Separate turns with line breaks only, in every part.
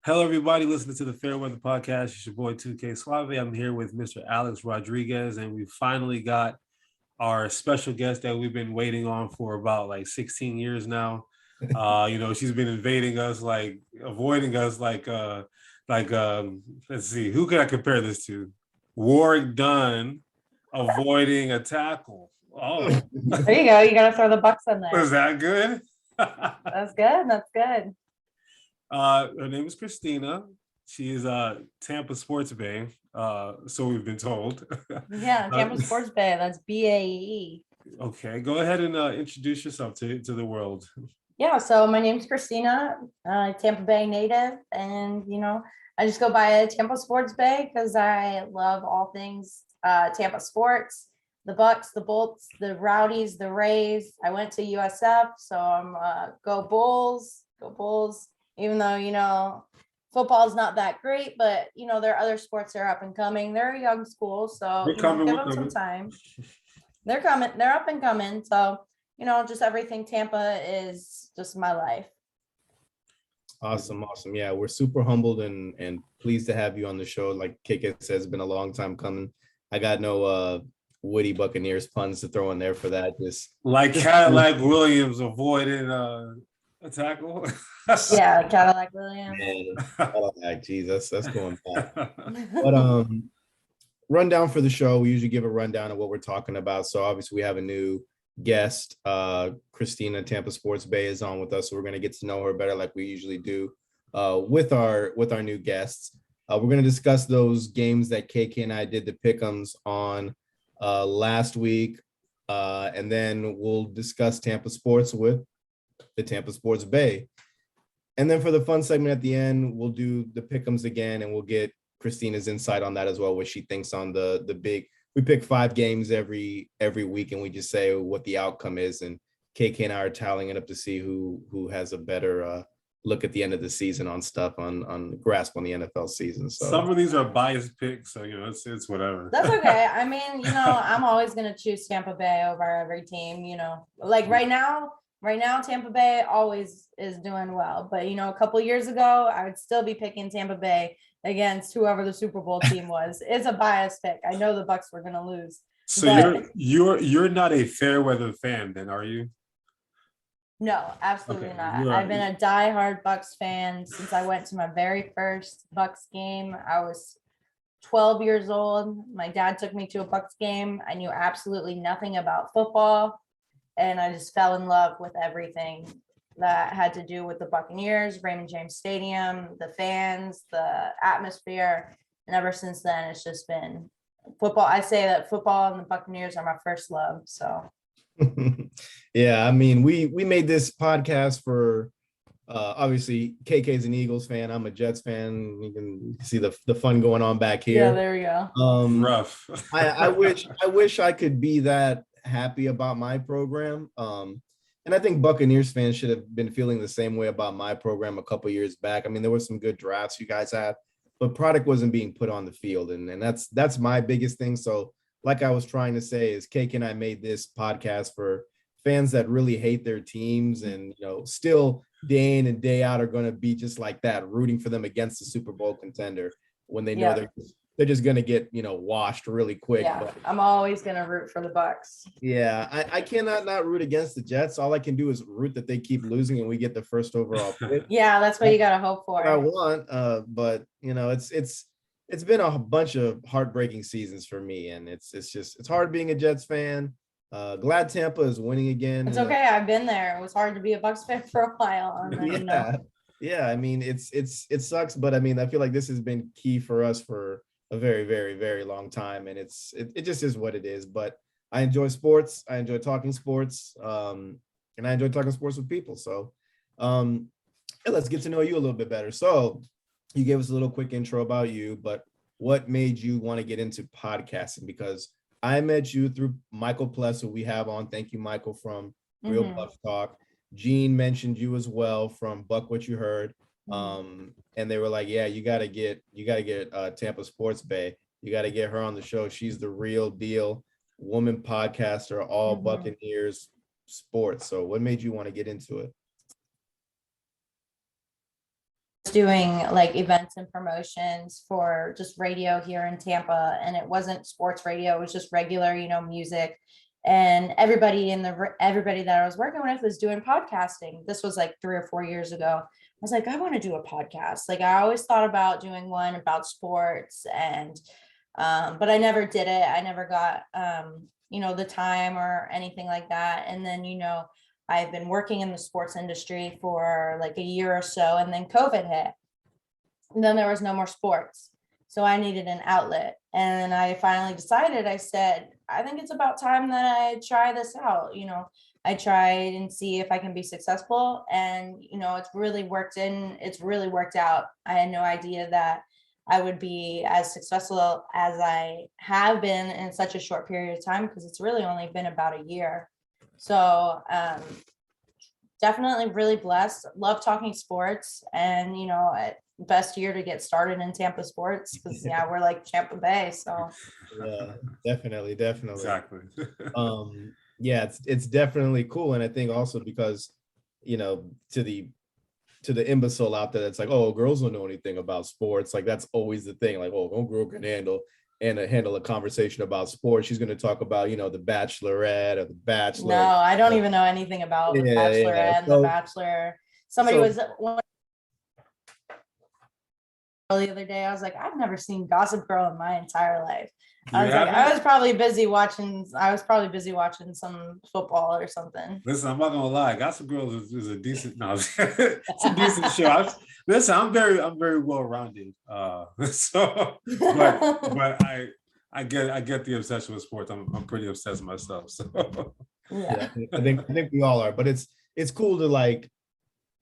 Hello, everybody listening to the Fairweather Podcast. It's your boy 2K Suave. I'm here with Mr. Alex Rodriguez, and we finally got our special guest that we've been waiting on for about like 16 years now. She's been invading us, like avoiding us, let's see, who can I compare this to? Warwick Dunn avoiding a tackle. Oh,
There you go. You got to throw the Bucks in there.
was that good?
That's good. That's good.
Her name is Christina. She is Tampa Sports Bae. So we've been told.
Yeah, Tampa Sports Bae. That's BAE.
Okay, go ahead and introduce yourself to the world.
Yeah, so my name's Christina, Tampa Bay native, and I just go by Tampa Sports Bae because I love all things Tampa sports, the Bucks, the Bolts, the Rowdies, the Rays. I went to USF, so I'm go Bulls, go Bulls. Even though football is not that great, but there are other sports that are up and coming. They're a young school, so
We're coming,
give
we're
them some
coming.
time. They're coming. They're up and coming. So just everything Tampa is just my life.
Awesome. Yeah, we're super humbled and pleased to have you on the show. Like KK says, it's been a long time coming. I got no Woody Buccaneers puns to throw in there for that.
Like Cadillac Williams avoided a tackle.
Yeah, Cadillac Williams.
Cadillac, geez, that's going back. But rundown for the show. We usually give a rundown of what we're talking about. So obviously we have a new guest. Christina, Tampa Sports Bae, is on with us. So we're going to get to know her better like we usually do with our new guests. We're going to discuss those games that KK and I did the Pick-Ems on last week. And then we'll discuss Tampa sports with the Tampa Sports Bae. And then for the fun segment at the end, we'll do the Pick-Ems again, and we'll get Christina's insight on that as well, what she thinks on the big. We pick 5 games every week, and we just say what the outcome is. And KK and I are tallying it up to see who has a better look at the end of the season on stuff on grasp on the NFL season. So
some of these are biased picks, so it's whatever.
That's okay. I mean, I'm always gonna choose Tampa Bay over every team. Like right now, Tampa Bay always is doing well. But a couple years ago, I would still be picking Tampa Bay against whoever the Super Bowl team was. It's a biased pick. I know the Bucks were gonna lose.
So
but
you're not a Fairweather fan, then, are you?
no, absolutely
Okay,
not.
you are-
I've been a diehard Bucks fan since I went to my very first Bucks game. I was 12 years old. My dad took me to a Bucks game. I knew absolutely nothing about football, and I just fell in love with everything that had to do with the Buccaneers, Raymond James Stadium, the fans, the atmosphere. And ever since then, it's just been football. I say that football and the Buccaneers are my first love. So
yeah, I mean, we made this podcast for obviously KK's an Eagles fan. I'm a Jets fan. You can see the fun going on back here.
yeah, there we go.
Rough.
I wish I could be that happy about my program. And I think Buccaneers fans should have been feeling the same way about my program a couple years back. I mean, there were some good drafts you guys had, but product wasn't being put on the field. And that's my biggest thing. So like I was trying to say is KK and I made this podcast for fans that really hate their teams and, still day in and day out are going to be just like that, rooting for them against the Super Bowl contender when they know they're just going to get, washed really quick.
Yeah,
but
I'm always going to root for the Bucks.
yeah, I cannot not root against the Jets. All I can do is root that they keep losing and we get the first overall pick.
Yeah, that's what you got to hope for.
What I want, but it's been a bunch of heartbreaking seasons for me, and it's hard being a Jets fan. Glad Tampa is winning again.
It's okay. I've been there. It was hard to be a Bucks fan for a while. And then,
yeah. I mean, it sucks, but I mean, I feel like this has been key for us for a very, very, very long time, and it just is what it is. But I enjoy sports. I enjoy talking sports, and I enjoy talking sports with people. So, let's get to know you a little bit better. So, you gave us a little quick intro about you, but what made you want to get into podcasting? Because I met you through Michael Pless, who we have on. Thank you, Michael, from Real Buff Talk. Gene mentioned you as well from Buck What You Heard. And they were like, yeah, you gotta get Tampa Sports Bae. You gotta get her on the show. She's the real deal woman podcaster, all Buccaneers sports. So what made you want to get into it?
doing like events and promotions for just radio here in Tampa, and it wasn't sports radio, it was just regular, music. And everybody that I was working with was doing podcasting. This was like 3 or 4 years ago. I was like, I want to do a podcast. Like, I always thought about doing one about sports, and but I never did it. I never got the time or anything like that. And then I've been working in the sports industry for like a year or so, and then COVID hit. And then there was no more sports. So I needed an outlet. And I finally decided, I said, I think it's about time that I try this out. I tried and see if I can be successful. And, it's really worked out. I had no idea that I would be as successful as I have been in such a short period of time, because it's really only been about a year. So definitely really blessed. Love talking sports, and best year to get started in Tampa sports, because we're like Champa Bay. So
yeah, definitely.
Exactly.
Yeah, it's definitely cool. And I think also because, to the imbecile out there that's like, oh, girls don't know anything about sports. Like, that's always the thing. Like, oh, no girl can handle a conversation about sports. She's going to talk about, the Bachelorette or the Bachelor.
No, I don't even know anything about the Bachelorette and the Bachelor. Somebody was the other day, I was like, I've never seen Gossip Girl in my entire life. I was probably busy watching some football or something.
Listen, I'm not gonna lie, Gossip Girl is a decent. No, it's a decent show. Listen, I'm very well rounded. So, but I get the obsession with sports. I'm pretty obsessed myself. So
yeah, I think we all are. But it's cool to like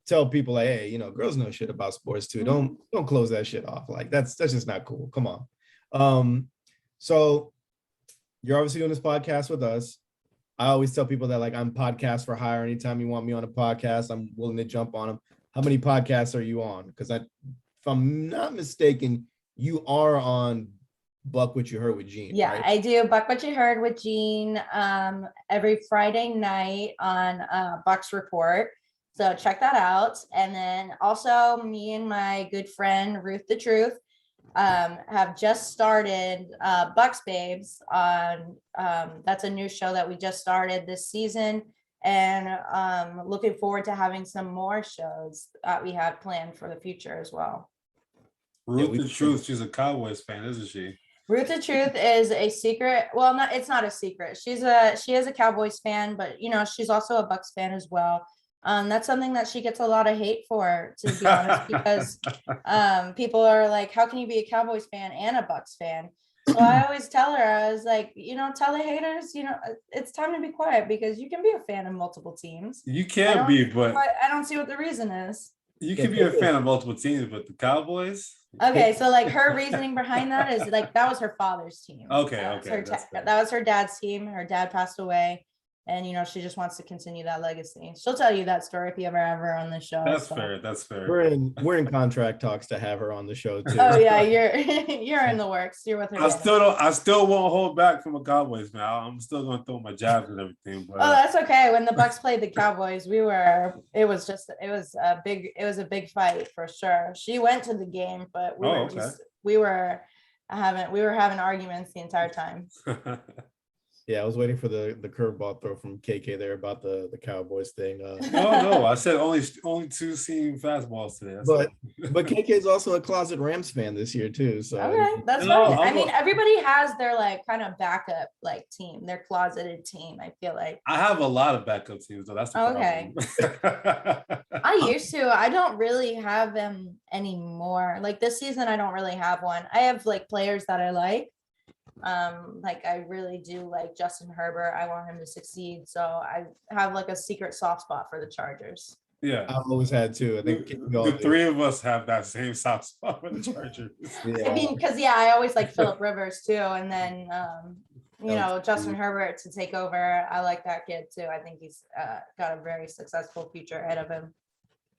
tell people like, hey, girls know shit about sports too. Don't close that shit off. Like, that's just not cool. Come on. So you're obviously doing this podcast with us. I always tell people that, like, I'm podcast for hire. Anytime you want me on a podcast, I'm willing to jump on them. How many podcasts are you on? Because if I'm not mistaken, you are on Buck What You Heard with Gene.
Yeah,
right?
I do Buck What You Heard with Gene every Friday night on Buck's Report. So check that out. And then also me and my good friend Ruth the Truth have just started Bucks Babes on that's a new show that we just started this season, and looking forward to having some more shows that we have planned for the future as well.
Ruth the Truth, she's a Cowboys fan, isn't she?
Ruth the Truth is a secret. Well, it's not a secret. She is a Cowboys fan, but she's also a Bucks fan as well. That's something that she gets a lot of hate for, to be honest, because people are like, how can you be a Cowboys fan and a Bucks fan? So I always tell her, I was like, tell the haters, it's time to be quiet, because you can be a fan of multiple teams.
You can be, but
I don't see what the reason is.
You can be a fan of multiple teams, but the Cowboys?
Okay, so like her reasoning behind that is like, that was her father's team.
Okay.
That was her dad's team. Her dad passed away. And, she just wants to continue that legacy. She'll tell you that story if you ever have her on the show.
That's fair. That's fair.
We're in contract talks to have her on the show too.
Oh yeah, you're in the works. You're with her.
I still won't hold back from a Cowboys fan. I'm still gonna throw my jabs and everything. But
that's okay. When the Bucks played the Cowboys, it was a big fight for sure. She went to the game, but we were having arguments the entire time.
Yeah, I was waiting for the curveball throw from KK there about the Cowboys thing.
No, I said only 2 seam fastballs today.
But KK is also a closet Rams fan this year too. So
okay, that's fine. I mean, everybody has their like kind of backup like team, their closeted team. I feel like
I have a lot of backup teams, though. That's the
okay. I used to. I don't really have them anymore. Like this season, I don't really have one. I have like players that I like. Like I really do like Justin Herbert. I want him to succeed. So I have like a secret soft spot for the Chargers.
Yeah.
I've always had too. I think
the 3 of us have that same soft spot for the Chargers.
Yeah. I mean, because I always like Phillip Rivers too. And then Justin Herbert to take over. I like that kid too. I think he's got a very successful future ahead of him.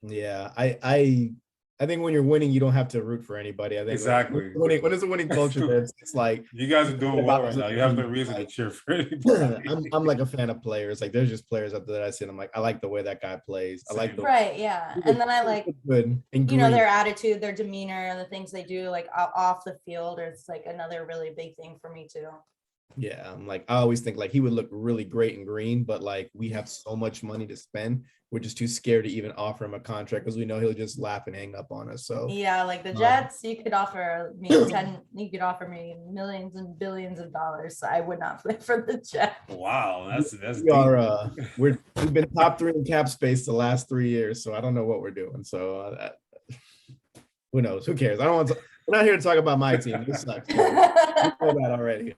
Yeah, I I think when you're winning, you don't have to root for anybody. I think
Exactly.
when it's a winning culture, it's like
You guys are doing well right now. You have no reason to cheer for anybody.
I'm like a fan of players. Like there's just players out there that I see, and I'm like, I like the way that guy plays. I like the
Right, yeah. And then I like,
good and
you know,
green.
their attitude, their demeanor, the things they do like off the field, or it's like another really big thing for me too.
Yeah, I'm like, I always think like he would look really great in green, but like we have so much money to spend, we're just too scared to even offer him a contract because we know he'll just laugh and hang up on us. So
Yeah, like the Jets, you could offer me you could offer me millions and billions of dollars. So I would not play for the Jets.
Wow, that's
we are we've been top 3 in cap space the last 3 years, so I don't know what we're doing. So who knows? Who cares? I don't want to. We're not here to talk about my team. This sucks. You know that already.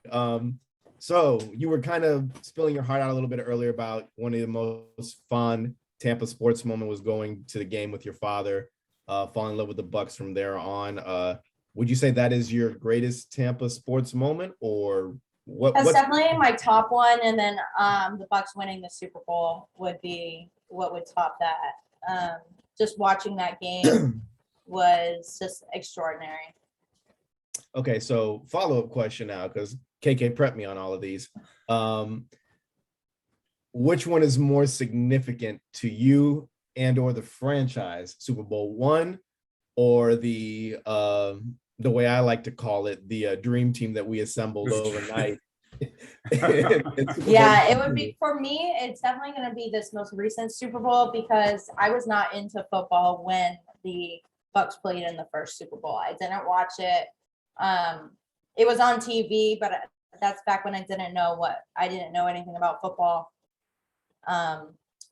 So you were kind of spilling your heart out a little bit earlier about one of the most fun Tampa sports moment was going to the game with your father, falling in love with the Bucs from there on. Would you say that is your greatest Tampa sports moment, or what?
That's definitely my top one, and then the Bucs winning the Super Bowl would be what would top that. Just watching that game was just extraordinary.
Okay, so follow-up question now, because KK prepped me on all of these. Which one is more significant to you and or the franchise, Super Bowl one, or the way I like to call it, the dream team that we assembled overnight?
Yeah, it would be, for me, it's definitely going to be this most recent Super Bowl, because I was not into football when the Bucs played in the first Super Bowl. I didn't watch it. It was on TV, but that's back when I didn't know anything about football. I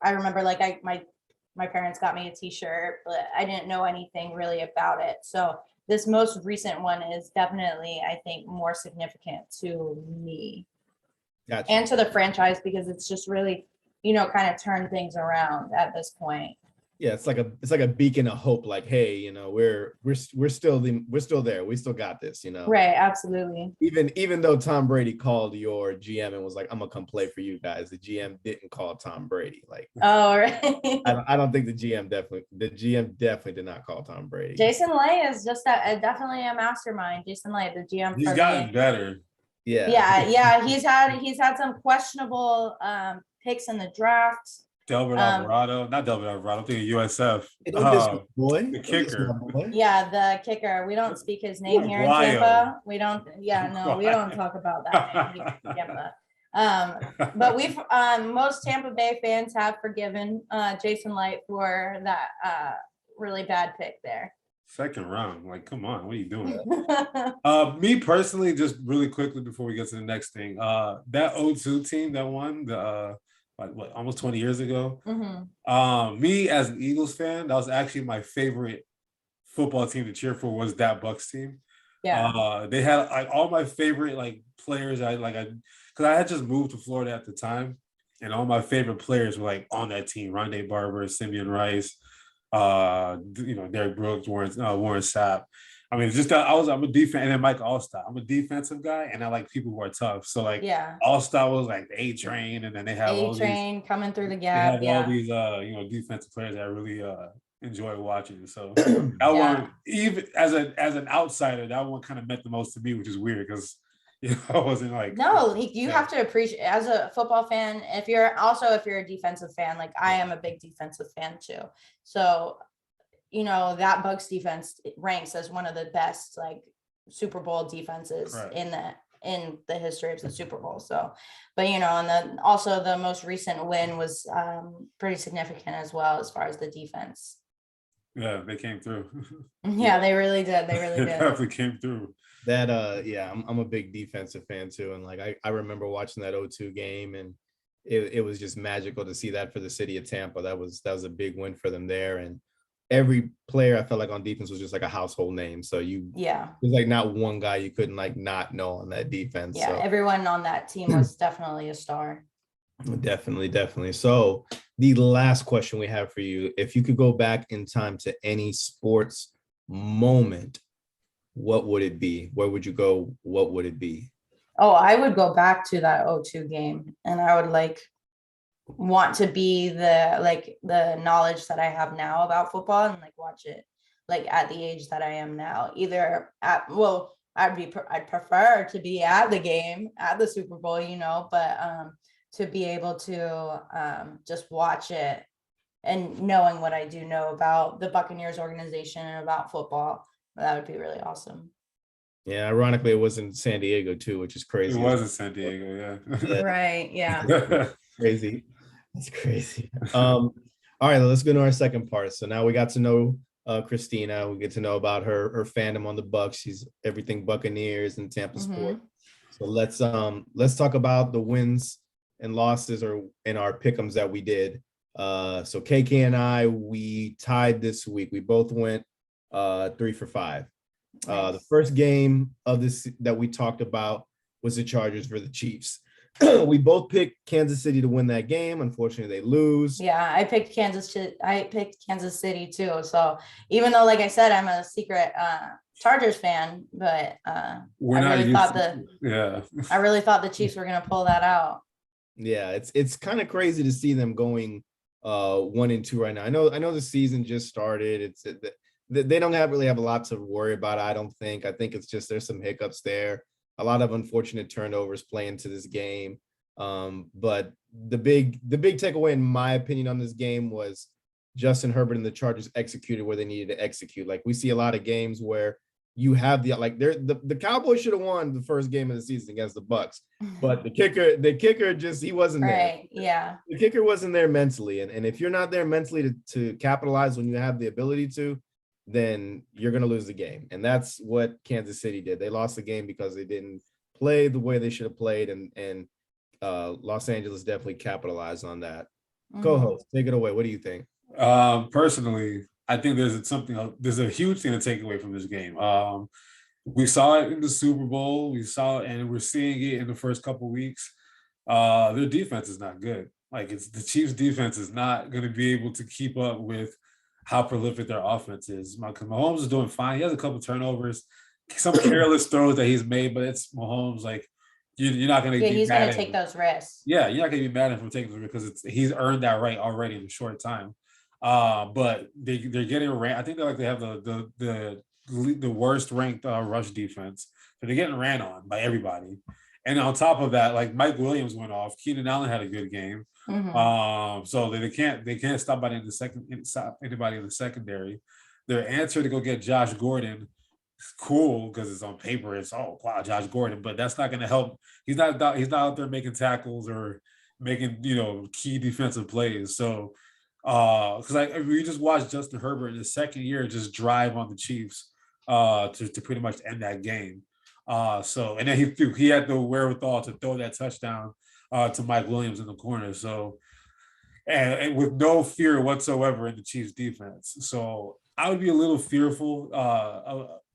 remember like my parents got me a t-shirt, but I didn't know anything really about it. So this most recent one is definitely, I think, more significant to me.
Gotcha.
And to the franchise, because it's just really, kind of turned things around at this point.
Yeah, it's like a beacon of hope. Like, hey, we're still there. We still got this.
Right, absolutely.
Even though Tom Brady called your GM and was like, "I'm gonna come play for you guys," the GM didn't call Tom Brady. Like,
oh, right.
I don't think the GM definitely did not call Tom Brady.
Jason Light is just definitely a mastermind. Jason Light, the GM.
He's gotten better.
Yeah. He's had some questionable picks in the draft.
Delbert Alvarado, not Delbert Alvarado, I'm thinking USF.
The
kicker.
Yeah, the kicker. We don't speak his name here in Tampa. We don't. Yeah, no, we don't talk about that name. But we've most Tampa Bay fans have forgiven Jason Light for that really bad pick there.
Second round, like, come on, what are you doing? Me personally, just really quickly before we get to the next thing, that 0-2 team that won the almost 20 years ago.
Mm-hmm.
Me as an Eagles fan, that was actually my favorite football team to cheer for, was that Bucs team.
Yeah.
They had like all my favorite players. Because I had just moved to Florida at the time, and all my favorite players were like on that team: Rondé Barber, Simeon Rice, Derek Brooks, Warren Sapp. I mean, just I'm a defense, and then Mike Allstott. I'm a defensive guy, and I like people who are tough. So Allstott was like the A-Train, and then they have
A-Train coming through the gap.
They have all these defensive players that I really enjoy watching. So that one, even as an outsider, that one kind of meant the most to me, which is weird because I wasn't like.
No, you have to appreciate, as a football fan, if you're a defensive fan, like I am a big defensive fan too. So that Bucs defense ranks as one of the best Super Bowl defenses in the history of the Super Bowl. So, but and then also the most recent win was pretty significant as well as far as the defense.
Yeah, they came through.
Yeah, they really did. They really did.
Definitely came through.
That I'm a big defensive fan too, and I remember watching that 0-2 game, and it was just magical to see that for the city of Tampa. That was a big win for them there, and every player I felt like on defense was just like a household name. So there's like not one guy you couldn't not know on that defense.
Yeah,
so.
Everyone on that team was definitely a star.
Definitely. So the last question we have for you: if you could go back in time to any sports moment, what would it be? Where would you go? What would it be?
Oh, I would go back to that 0-2 game, and I would want to be the knowledge that I have now about football and watch it like at the age that I am now. Either I'd prefer to be at the game, at the Super Bowl, but to be able to just watch it and knowing what I do know about the Buccaneers organization and about football, that would be really awesome.
Yeah, ironically, it was in San Diego too, which is
It
crazy.
was in San Diego, yeah.
Right. Yeah.
Crazy. That's crazy. All right, let's go to our second part. So now we got to know Christina. We get to know about her fandom on the Bucs. She's everything Buccaneers and Tampa Sports. So let's talk about the wins and losses or in our pick-ems that we did. So KK and I, we tied this week. We both went 3 for 5.
Nice.
The first game of this that we talked about was the Chargers for the Chiefs. We both picked Kansas City to win that game. Unfortunately, they lose.
Yeah, I picked Kansas City too. So even though, like I said, I'm a secret Chargers fan, but I really thought the Chiefs were going to pull that out.
Yeah, it's kind of crazy to see them going 1-2 right now. I know the season just started. They don't really have a lot to worry about. I think it's just there's some hiccups there. A lot of unfortunate turnovers play into this game. But the big takeaway, in my opinion, on this game was Justin Herbert and the Chargers executed where they needed to execute. Like, we see a lot of games where you have the Cowboys should have won the first game of the season against the Bucs, but the kicker just, he wasn't there.
Right. Yeah.
The kicker wasn't there mentally. And if you're not there mentally to capitalize when you have the ability to, then you're going to lose the game. And that's what Kansas City did. They lost the game because they didn't play the way they should have played. And Los Angeles definitely capitalized on that. Co-host, take it away. What do you think?
Personally, I think there's a huge thing to take away from this game. We saw it in the Super Bowl. We saw it, and we're seeing it in the first couple of weeks. Their defense is not good. Like, it's the Chiefs' defense is not going to be able to keep up with how prolific their offense is. Mahomes is doing fine. He has a couple turnovers, some careless throws that he's made, but it's Mahomes. Like, you're not going to.
Yeah, he's going to take those risks.
Yeah, you're not going to be mad at him for taking those risks because he's earned that right already in a short time. But they're getting ran. I think they have the worst ranked rush defense. So they're getting ran on by everybody. And on top of that, like, Mike Williams went off. Keenan Allen had a good game. So they can't stop anybody in the secondary. Their answer to go get Josh Gordon is cool because it's on paper. It's Josh Gordon, but that's not going to help. He's not out there making tackles or making key defensive plays. So because we just watched Justin Herbert in his second year just drive on the Chiefs to pretty much end that game. And then he had the wherewithal to throw that touchdown to Mike Williams in the corner. So, and with no fear whatsoever in the Chiefs defense. So I would be a little fearful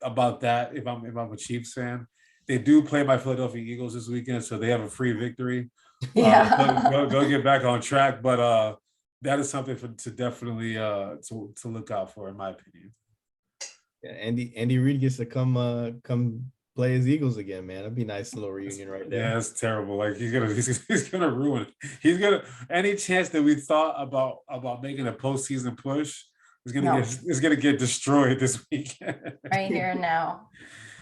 about that if I'm a Chiefs fan. They do play my Philadelphia Eagles this weekend, so they have a free victory.
Yeah.
Go get back on track. But that is something to definitely to look out for, in my opinion.
Yeah, Andy Reid gets to come play his Eagles again, man. That'd be a nice little reunion right there.
Yeah, it's terrible. Like, he's gonna ruin it. He's gonna, any chance that we thought about making a postseason push is gonna get destroyed this weekend.
Right here and now.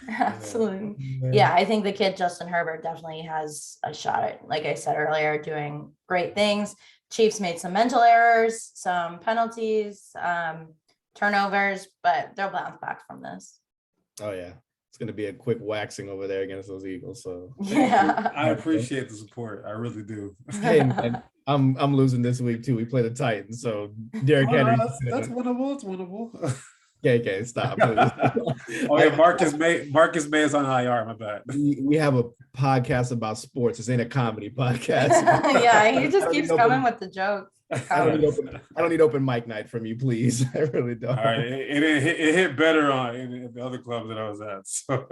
Absolutely. Yeah, I think the kid Justin Herbert definitely has a shot at, like I said earlier, doing great things. Chiefs made some mental errors, some penalties, turnovers, but they'll bounce back from this.
Oh yeah. It's going to be a quick waxing over there against those Eagles. So
yeah,
I appreciate the support. I really do.
Hey, man, I'm losing this week too. We play the Titans, so Derrick Henry.
That's winnable. It's winnable.
Okay, stop.
Yeah, Marcus May is on IR. My bad.
We have a podcast about sports. This ain't a comedy podcast.
Yeah, he just keeps coming with the jokes.
I don't need open mic night from you, please. I really don't.
All right, it hit better in the other clubs that I was at. So.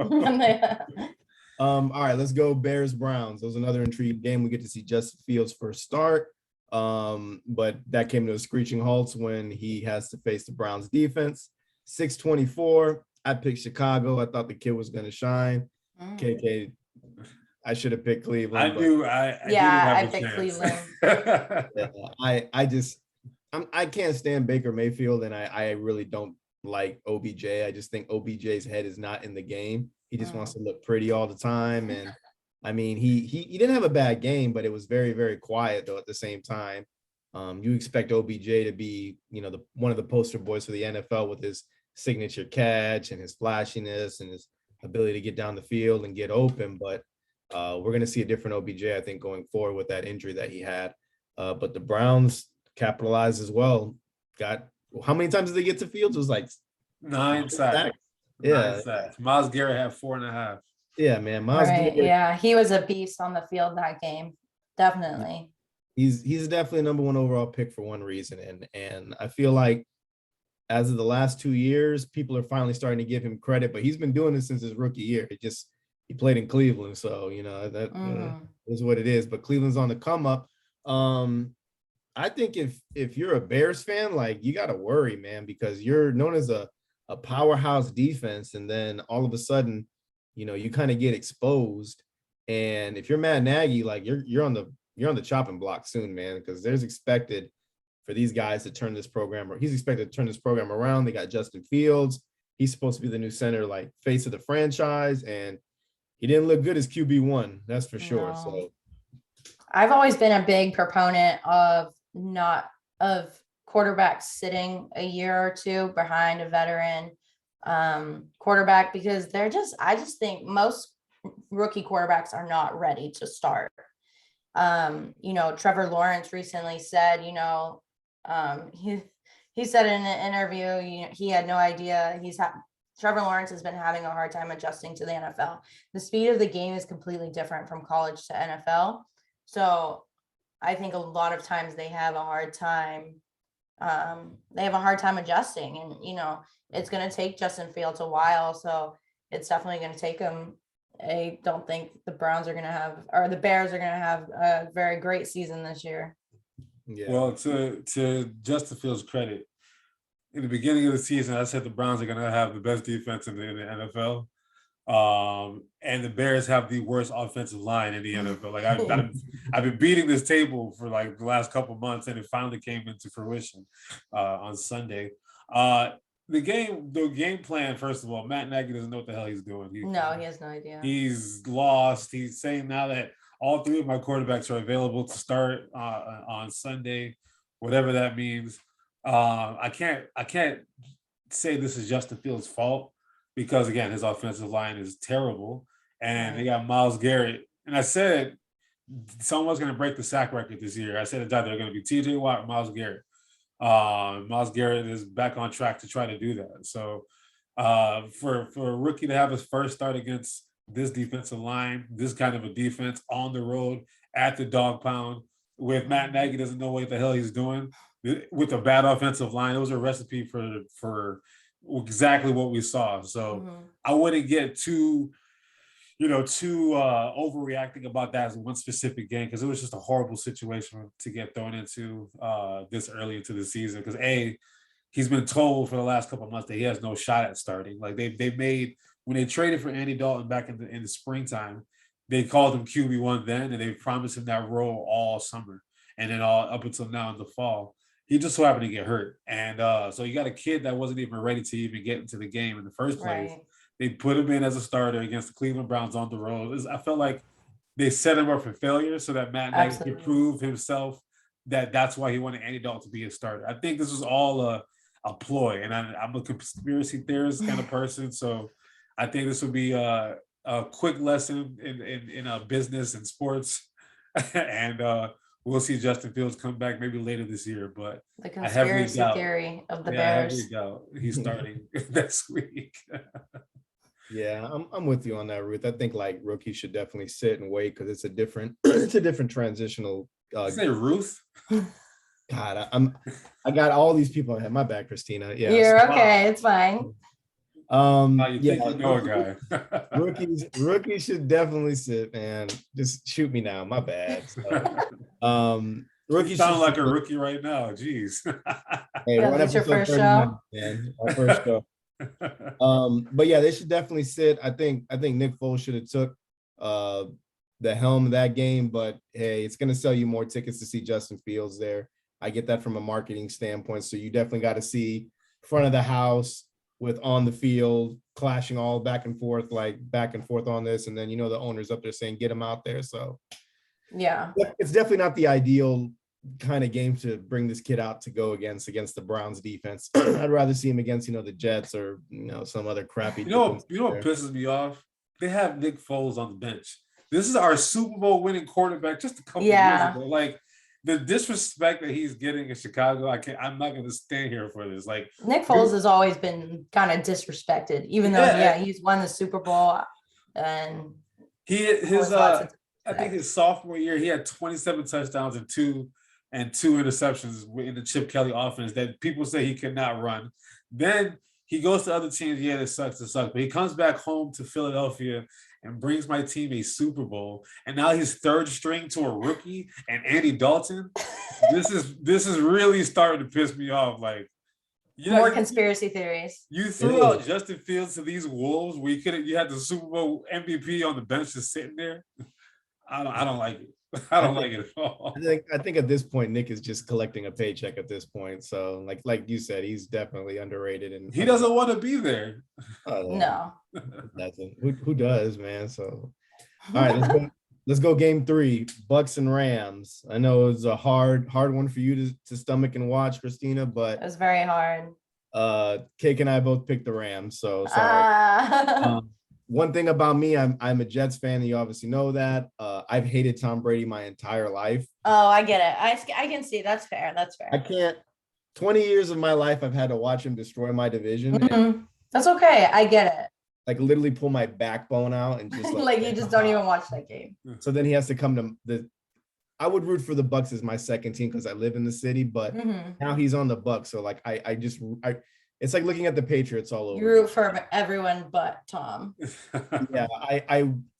All right, let's go Bears Browns. That was another intriguing game. We get to see Justin Fields' first start, but that came to a screeching halt when he has to face the Browns defense. 6-24. I picked Chicago. I thought the kid was going to shine. KK. I should have picked Cleveland.
I picked Cleveland.
I can't stand Baker Mayfield, and I really don't like OBJ. I just think OBJ's head is not in the game. He just wants to look pretty all the time. And I mean, he didn't have a bad game, but it was very, very quiet though at the same time. You expect OBJ to be, one of the poster boys for the NFL with his signature catch and his flashiness and his ability to get down the field and get open. But we're going to see a different OBJ, I think, going forward with that injury that he had. But the Browns capitalized as well. How many times did they get to Fields? It was like
9 sacks.
Yeah.
9 sacks. Myles Garrett had 4.5.
Yeah, man. Myles
Right.
Garrett,
Yeah, he was a beast on the field that game. Definitely.
he's definitely a number one overall pick for one reason. And I feel like as of the last 2 years, people are finally starting to give him credit, but he's been doing this since his rookie year. He played in Cleveland. So, that is what it is. But Cleveland's on the come up. I think if you're a Bears fan, like, you got to worry, man, because you're known as a powerhouse defense. And then all of a sudden, you kind of get exposed. And if you're Matt Nagy, like, you're on the chopping block soon, man, because there's expected for these guys to turn this program, or he's expected to turn this program around. They got Justin Fields. He's supposed to be the new center, like, face of the franchise. And he didn't look good as QB1, that's for sure.
No.
So
I've always been a big proponent of quarterbacks sitting a year or two behind a veteran quarterback, because I just think most rookie quarterbacks are not ready to start. Trevor Lawrence recently said, he said in an interview, he had no idea Trevor Lawrence has been having a hard time adjusting to the NFL. The speed of the game is completely different from college to NFL. So I think a lot of times they have a hard time. They have a hard time adjusting, and, it's going to take Justin Fields a while. So it's definitely going to take him. I don't think the Bears are going to have a very great season this year.
Yeah. Well, to Justin Fields' credit, in the beginning of the season, I said the Browns are going to have the best defense in the NFL. And the Bears have the worst offensive line in the NFL. Like, I've been beating this table for like the last couple months, and it finally came into fruition on Sunday. The game plan, first of all, Matt Nagy doesn't know what the hell he's doing.
He has no idea.
He's lost. He's saying now that all three of my quarterbacks are available to start on Sunday, whatever that means. I can't say this is Justin Fields' fault, because, again, his offensive line is terrible, and they got Myles Garrett. And I said someone's going to break the sack record this year. I said it's either going to be T.J. Watt or Myles Garrett. Myles Garrett is back on track to try to do that. So for a rookie to have his first start against this defensive line, this kind of a defense on the road at the dog pound, with Matt Nagy doesn't know what the hell he's doing with a bad offensive line, it was a recipe for exactly what we saw. So I wouldn't get too overreacting about that as one specific game, because it was just a horrible situation to get thrown into this early into the season. Because he's been told for the last couple of months that he has no shot at starting. Like, they made, when they traded for Andy Dalton back in the springtime, they called him QB1 then, and they promised him that role all summer, and then all up until now in the fall. He just so happened to get hurt. And so you got a kid that wasn't even ready to even get into the game in the first place. Right. They put him in as a starter against the Cleveland Browns on the road. I felt like they set him up for failure so that Matt Nagy could prove himself that that's why he wanted Andy Dalton to be a starter. I think this was all a ploy, and I'm a conspiracy theorist kind of person. So I think this would be a quick lesson in business and sports. And we'll see Justin Fields come back maybe later this year, but
the conspiracy theory of the Bears.
I heavily doubt he's starting next week.
Yeah, I'm with you on that, Ruth. I think, like, rookies should definitely sit and wait, because it's a different transitional.
Say Ruth.
God, I got all these people ahead. My bad, Christina. Yeah,
you're okay. It's fine.
Guy.
rookies should definitely sit, man. Just shoot me now. My bad. So,
rookie sound like a rookie right now. Jeez.
Hey,
that's your first show,
man. Our first show. But yeah, they should definitely sit. I think Nick Foles should have took the helm of that game. But hey, it's gonna sell you more tickets to see Justin Fields there. I get that from a marketing standpoint. So you definitely got to see front of the house, with on the field clashing all back and forth on this, and then the owner's up there saying get him out there. So
Yeah.
it's definitely not the ideal kind of game to bring this kid out to go against the Browns defense. I'd rather see him against the Jets or some other crappy.
You know what pisses me off? They have Nick Foles on the bench. This is our Super Bowl winning quarterback just a couple years ago. Like the disrespect that he's getting in Chicago, I'm not going to stand here for this. Like
Nick Foles has always been kind of disrespected, even though he's won the Super Bowl and
I think his sophomore year he had 27 touchdowns and two interceptions in the Chip Kelly offense that people say he could not run. Then he goes to other teams. Yeah, it sucks. But he comes back home to Philadelphia and brings my team a Super Bowl. And now he's third string to a rookie and Andy Dalton. This is really starting to piss me off. Like,
more conspiracy theories.
You threw out Justin Fields to these Wolves where you had the Super Bowl MVP on the bench just sitting there. I don't like it. I don't like it at all.
I think at this point, Nick is just collecting a paycheck at this point. So like you said, he's definitely underrated, and
he doesn't want to be there.
No,
who does, man? So all right, let's go game 3, Bucs and Rams. I know it was a hard one for you to stomach and watch, Christina, but
it was very hard.
Cake and I both picked the Rams, so sorry. One thing about me, I'm a Jets fan, and you obviously know that. I've hated Tom Brady my entire life.
Oh, I get it. I can see. That's fair.
I can't. 20 years of my life, I've had to watch him destroy my division.
Mm-hmm. That's okay. I get it.
Like literally pull my backbone out and just
like you just don't even watch that game.
So then he has to come to I would root for the Bucs as my second team because I live in the city, but now he's on the Bucs. So like I it's like looking at the Patriots all over.
You root for everyone but Tom.
Yeah,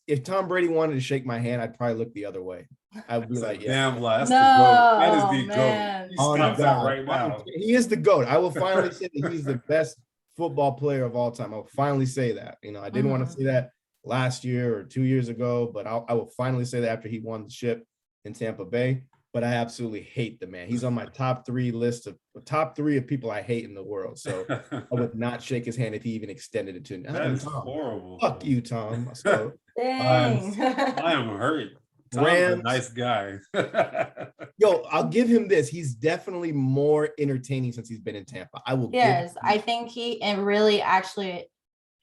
if Tom Brady wanted to shake my hand, I'd probably look the other way. I would be like, yeah.
Damn, that's the GOAT. That is the
man.
GOAT. He stands out right now.
He is the GOAT. I will finally say that he's the best football player of all time. I will finally say that. I didn't want to say that last year or 2 years ago, but I will finally say that after he won the ship in Tampa Bay. But I absolutely hate the man. He's on my top 3 of people I hate in the world. So I would not shake his hand if he even extended it to me.
That is horrible.
Fuck you, Tom. So,
dang.
I am hurt. Tom's a nice guy.
Yo, I'll give him this. He's definitely more entertaining since he's been in Tampa.
Yes, I think he really actually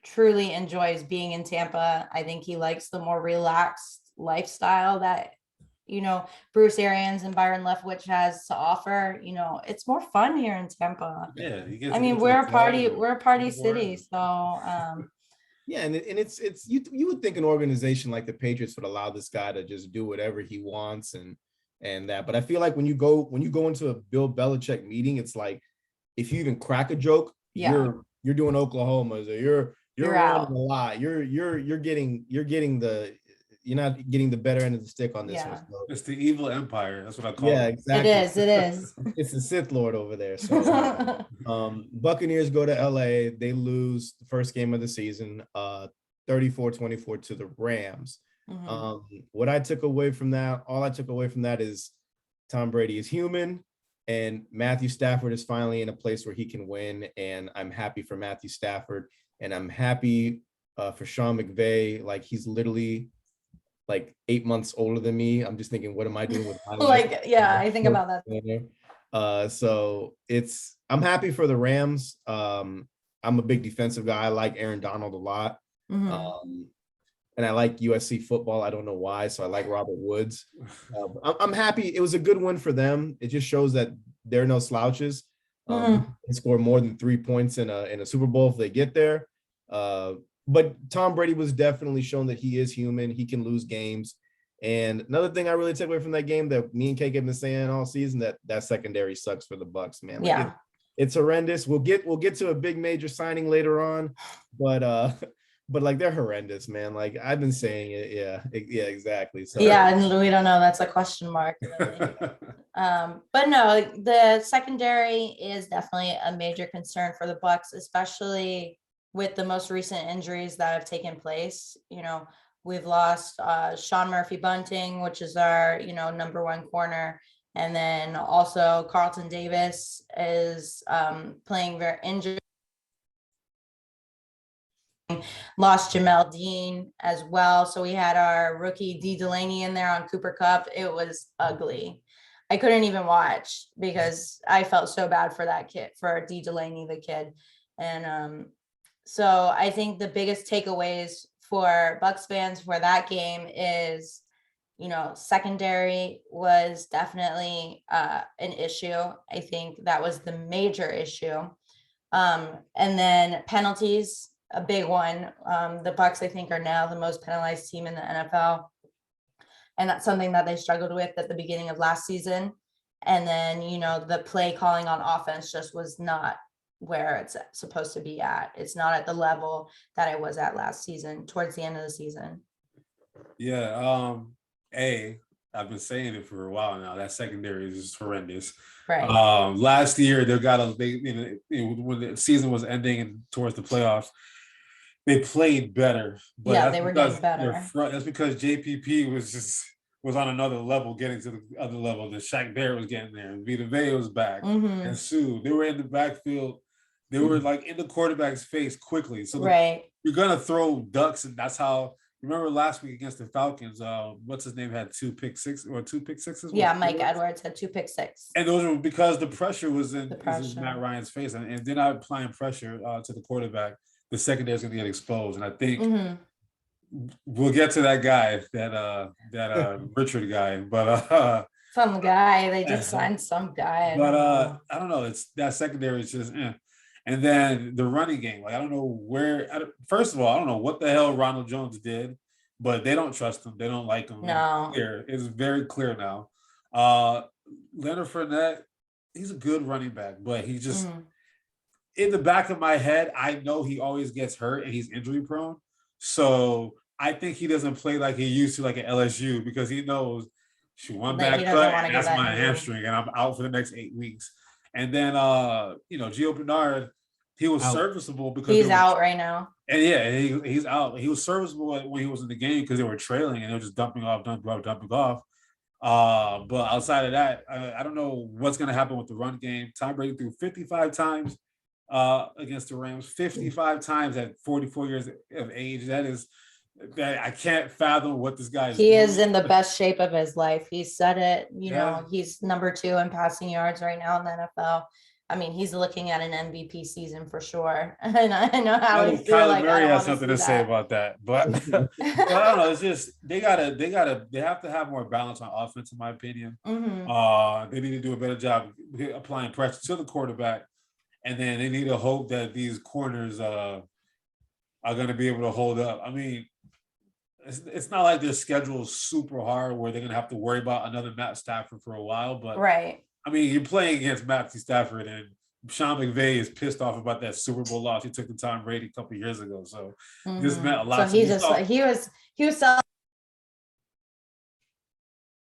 truly enjoys being in Tampa. I think he likes the more relaxed lifestyle that Bruce Arians and Byron Leftwich has to offer. It's more fun here in Tampa.
Yeah,
we're a party city. So
yeah, and it's you would think an organization like the Patriots would allow this guy to just do whatever he wants and that. But I feel like when you go into a Bill Belichick meeting, it's like if you even crack a joke, you're doing Oklahoma. So you're out a lot. You're not getting the better end of the stick on this one. So.
It's the evil empire. That's what I call it.
Yeah, exactly.
It is.
It's the Sith Lord over there. So, Buccaneers go to LA. They lose the first game of the season, 34-24 to the Rams. What I took away from that, all I took away from that is Tom Brady is human, and Matthew Stafford is finally in a place where he can win. And I'm happy for Matthew Stafford, and I'm happy for Sean McVay. Like he's literally like 8 months older than me. I'm just thinking, what am I doing with my life?
I think about that.
So I'm happy for the Rams. I'm a big defensive guy. I like Aaron Donald a lot. And I like USC football. I don't know why. So I like Robert Woods. I'm happy. It was a good win for them. It just shows that they're no slouches. They score more than 3 points in a Super Bowl if they get there. But Tom Brady was definitely shown that he is human. He can lose games. And another thing I really took away from that game that me and Kake have been saying all season, that secondary sucks for the Bucs, man. Like it's horrendous. We'll get to a big major signing later on, but like they're horrendous, man. Like I've been saying it. Yeah, exactly. So
and we don't know. That's a question mark. Really. But no, the secondary is definitely a major concern for the Bucs, especially with the most recent injuries that have taken place. We've lost Sean Murphy-Bunting, which is our, number 1 corner. And then also Carlton Davis is playing very injured. Lost Jamel Dean as well. So we had our rookie D Delaney in there on Cooper Cup. It was ugly. I couldn't even watch because I felt so bad for that kid, for D Delaney, the kid. And so I think the biggest takeaways for Bucs fans for that game is, secondary was definitely an issue. I think that was the major issue. And then penalties, a big one. The Bucs, I think, are now the most penalized team in the NFL. And that's something that they struggled with at the beginning of last season. And then, the play calling on offense just was not where it's supposed to be at. It's not at the level that it was at last season, towards the end of the season.
Yeah. I've been saying it for a while now. That secondary is just horrendous.
Right.
Last year when the season was ending and towards the playoffs, they played better. But
yeah, they were getting better.
That's because JPP was on another level, getting to the other level. The Shaq Barrett was getting there, and Vita Vea was back, and Sue. They were in the backfield. They were like in the quarterback's face quickly. So you're gonna throw ducks, and that's how. Remember last week against the Falcons, what's his name had two pick sixes?
Yeah, Mike Edwards had 2 pick six.
And those were because the pressure was in Matt Ryan's face, and they're not applying pressure to the quarterback. The secondary is going to get exposed, and I think we'll get to that guy, that Richard guy, but
some guy they just signed some guy.
I don't know. It's that secondary is just. And then the running game, like I don't know where. First of all, I don't know what the hell Ronald Jones did, but they don't trust him. They don't like him.
No,
it's very clear now. Leonard Fournette, he's a good running back, but he just in the back of my head, I know he always gets hurt and he's injury prone. So I think he doesn't play like he used to, like at LSU, because he knows one bad cut and that's my hamstring, and I'm out for the next 8 weeks. And then Gio Bernard, he was serviceable because
he's out right now.
And yeah, he's out. He was serviceable when he was in the game because they were trailing and they were just dumping off. But outside of that, I don't know what's going to happen with the run game. Tom Brady threw 55 times against the Rams, 55 times at 44 years of age. That I can't fathom what this guy is doing.
He is in the best shape of his life. He said it, he's number 2 in passing yards right now in the NFL. I mean, he's looking at an MVP season for sure. And I know how he's feeling.
Kyler Murray has something to say about that, but I don't know. It's just they have to have more balance on offense, in my opinion. They need to do a better job applying pressure to the quarterback, and then they need to hope that these corners are going to be able to hold up. I mean, it's not like their schedule is super hard where they're going to have to worry about another Matt Stafford for a while, but
right.
I mean, you're playing against Matthew Stafford, and Sean McVay is pissed off about that Super Bowl loss he took to Tom Brady a couple of years ago. So this meant a lot.
So he was selling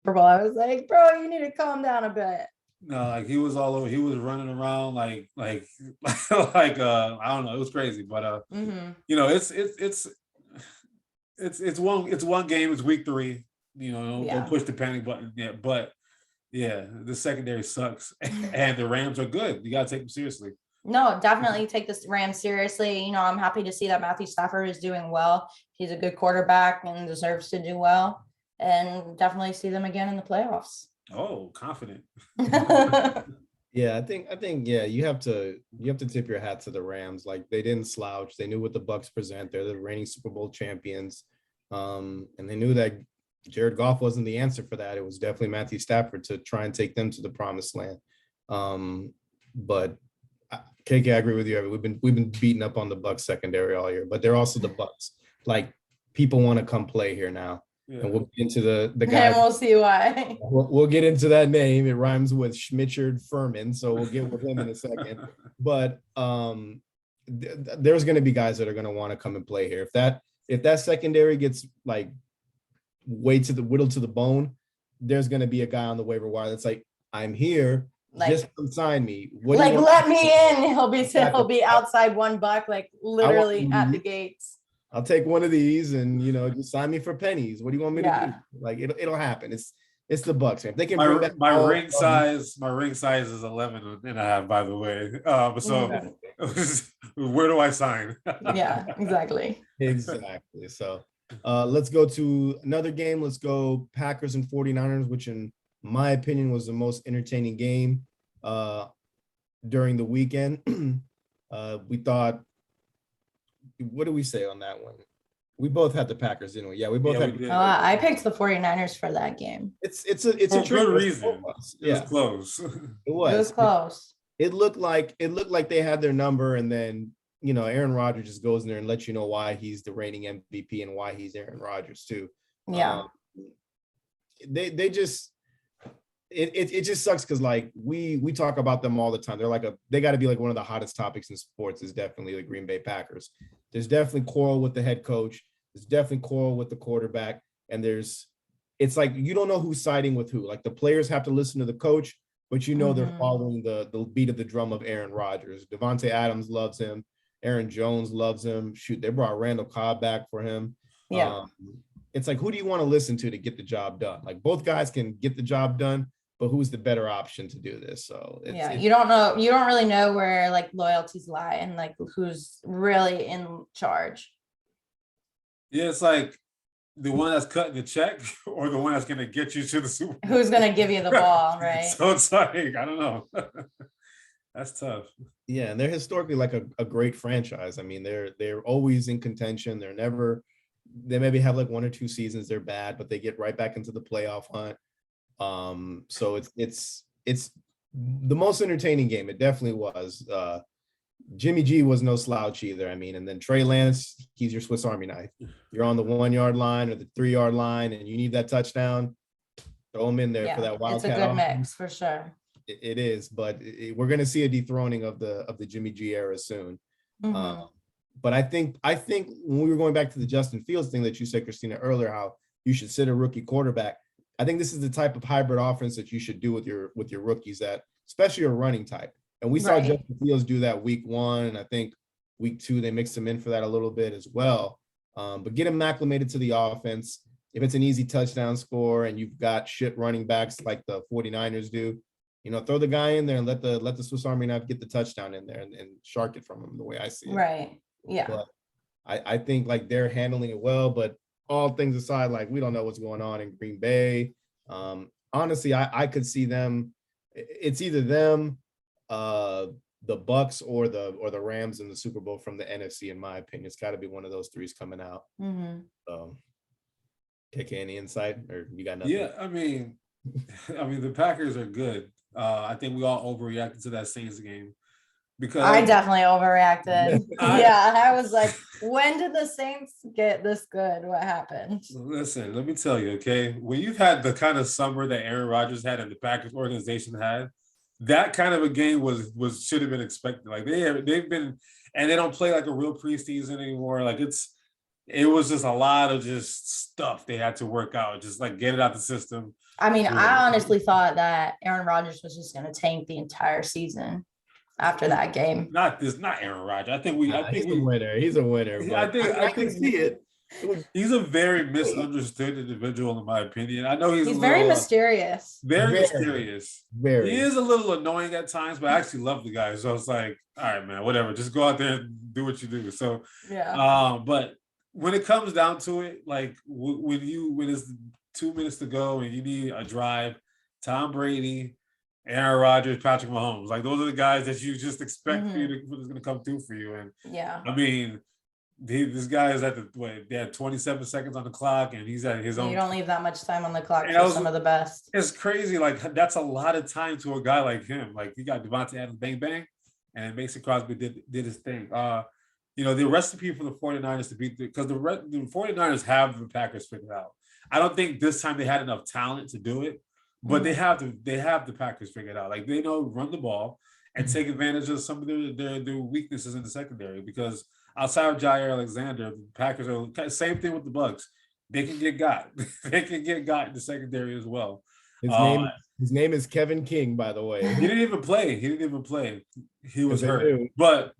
Super Bowl. I was like, bro, you need to calm down a bit.
No, like he was all over. He was running around like I don't know. It was crazy, but it's one game. It's week 3. Don't push the panic button yet, but. Yeah, the secondary sucks, and the Rams are good. You got to take them seriously.
No, definitely take the Rams seriously. I'm happy to see that Matthew Stafford is doing well. He's a good quarterback and deserves to do well, and definitely see them again in the playoffs.
Oh, confident.
Yeah, I think you have to tip your hat to the Rams. Like, they didn't slouch. They knew what the Bucs present. They're the reigning Super Bowl champions, and they knew that Jared Goff wasn't the answer for that. It was definitely Matthew Stafford to try and take them to the promised land. But KK, I agree with you. We've been beating up on the Bucs secondary all year, but they're also the Bucs. Like, people want to come play here now, and we'll get into the guy.
And we'll see why.
We'll get into that name. It rhymes with Schmitchard Furman, so we'll get with him in a second. But there's going to be guys that are going to want to come and play here. If that secondary gets like whittled to the bone, there's going to be a guy on the waiver wire that's like, I'm here, just come sign me.
Let me in. He'll be outside $1, like literally at the gates.
I'll take one of these and just sign me for pennies. What do you want me to do? Like, it'll happen. It's the Bucks. If they can bring back
my ring size is 11 and a half, by the way. So where do I sign?
Yeah, exactly.
Exactly. So let's go to another game. Let's go Packers and 49ers, which in my opinion was the most entertaining game during the weekend. We thought, what do we say on that one? We both had the Packers, didn't we? Yeah, we both had.
I picked the 49ers for that game.
It's a
good reason. It was close.
It was
close.
It looked like they had their number, and then Aaron Rodgers just goes in there and lets you know why he's the reigning MVP and why he's Aaron Rodgers too.
Yeah.
They just it just sucks because like we talk about them all the time. They got to be like one of the hottest topics in sports is definitely the Green Bay Packers. There's definitely quarrel with the head coach. There's definitely quarrel with the quarterback, and it's like you don't know who's siding with who. Like the players have to listen to the coach, but they're following the beat of the drum of Aaron Rodgers. Devontae Adams loves him. Aaron Jones loves him. Shoot, they brought Randall Cobb back for him.
Yeah.
It's like, who do you want to listen to get the job done? Like both guys can get the job done, but who's the better option to do this? So
you don't really know where like loyalties lie and like who's really in charge.
Yeah, it's like the one that's cutting the check or the one that's going to get you to the Super Bowl.
Who's going to give you the ball, right?
So it's like, I don't know. That's tough.
Yeah, and they're historically like a great franchise. I mean, they're always in contention. They maybe have like one or two seasons they're bad, but they get right back into the playoff hunt. So it's the most entertaining game. It definitely was. Jimmy G was no slouch either. I mean, and then Trey Lance, he's your Swiss Army knife. You're on the 1 yard line or the 3 yard line, and you need that touchdown. Throw him in there for that wildcat.
It's a good mix for sure.
It is, but we're going to see a dethroning of the Jimmy G era soon.
Mm-hmm.
But I think when we were going back to the Justin Fields thing that you said, Christina, earlier, how you should sit a rookie quarterback. I think this is the type of hybrid offense that you should do with your rookies, that especially a running type. And we saw Justin Fields do that week 1, and I think week 2 they mixed him in for that a little bit as well. But get him acclimated to the offense. If it's an easy touchdown score and you've got shit running backs like the 49ers do, throw the guy in there and let the Swiss Army knife get the touchdown in there and shark it from him the way I see it.
Right. Yeah.
But I think like they're handling it well, but all things aside, like we don't know what's going on in Green Bay. Honestly, I could see them. It's either them, the Bucks or the Rams in the Super Bowl from the NFC. In my opinion, it's got to be one of those threes coming out.
Mm-hmm.
KK, any insight, or you got nothing?
Yeah, I mean, the Packers are good. I think we all overreacted to that Saints game because
I definitely overreacted. I was like, when did the Saints get this good? What happened?
Listen, let me tell you, okay? When you've had the kind of summer that Aaron Rodgers had and the Packers organization had, that kind of a game was should have been expected. Like they've been, and they don't play like a real preseason anymore. Like it was just a lot of just stuff they had to work out, just like get it out the system.
I mean, I honestly thought that Aaron Rodgers was just going to tank the entire season after that game.
Not Aaron Rodgers. I think
he's a winner. He's a winner. I can see it.
He's a very misunderstood individual, in my opinion. I know he's
very mysterious.
Very mysterious.
Very.
He is a little annoying at times, but I actually love the guy. So it's like, all right, man, whatever. Just go out there and do what you do. So, but when it comes down to it, like when it's 2 minutes to go and you need a drive, Tom Brady, Aaron Rodgers, Patrick Mahomes, like those are the guys that you just expect for you to who's going to come through for you. And I mean, this guy is they had 27 seconds on the clock, and he's at his own.
You don't leave that much time on the clock for some of the best.
It's crazy. Like that's a lot of time to a guy like him. Like you got Devontae Adams, bang bang, and Mason Crosby did his thing. The recipe for the 49ers to beat because the 49ers have the Packers figured out. I don't think this time they had enough talent to do it, but they have the Packers figured out. Like they know run the ball and take advantage of some of their weaknesses in the secondary, because outside of Jair Alexander, the Packers are same thing with the Bucks. They can get got. They can get got in the secondary as well.
His name is Kevin King, by the way.
He didn't even play. He was hurt. But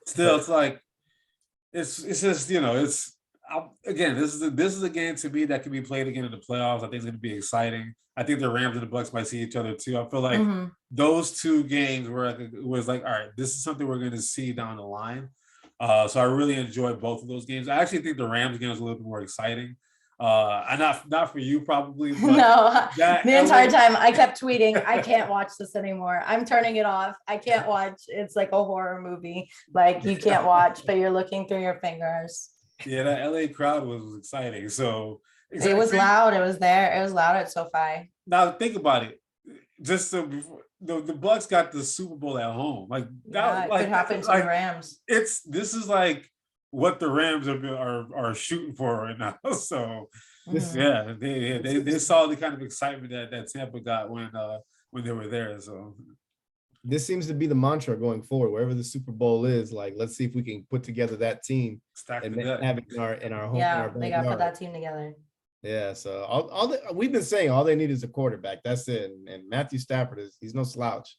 still, it's like it's just again, this is a game to me that can be played again in the playoffs. I think it's going to be exciting. I think the Rams and the Bucks might see each other too. I feel like those two games was like, all right, this is something we're going to see down the line. So I really enjoyed both of those games. I actually think the Rams game was a little bit more exciting. And not for you probably, but
no, the entire time I kept tweeting, I can't watch this anymore. I'm turning it off. I can't watch. It's like a horror movie. Like you can't watch, but you're looking through your fingers.
Yeah, that LA crowd was exciting. So
it was loud. It was there. It was loud at SoFi.
Now think about it. Just so before, the Bucks got the Super Bowl at home. Like that
could happen to the Rams.
This is like what the Rams are shooting for right now. So yeah, they saw the kind of excitement that Tampa got when they were there. So
this seems to be the mantra going forward. Wherever the Super Bowl is, like let's see if we can put together that team and have it in our home.
Yeah, they got to put that team together.
Yeah, so we've been saying all they need is a quarterback. That's it. And Matthew Stafford he's no slouch.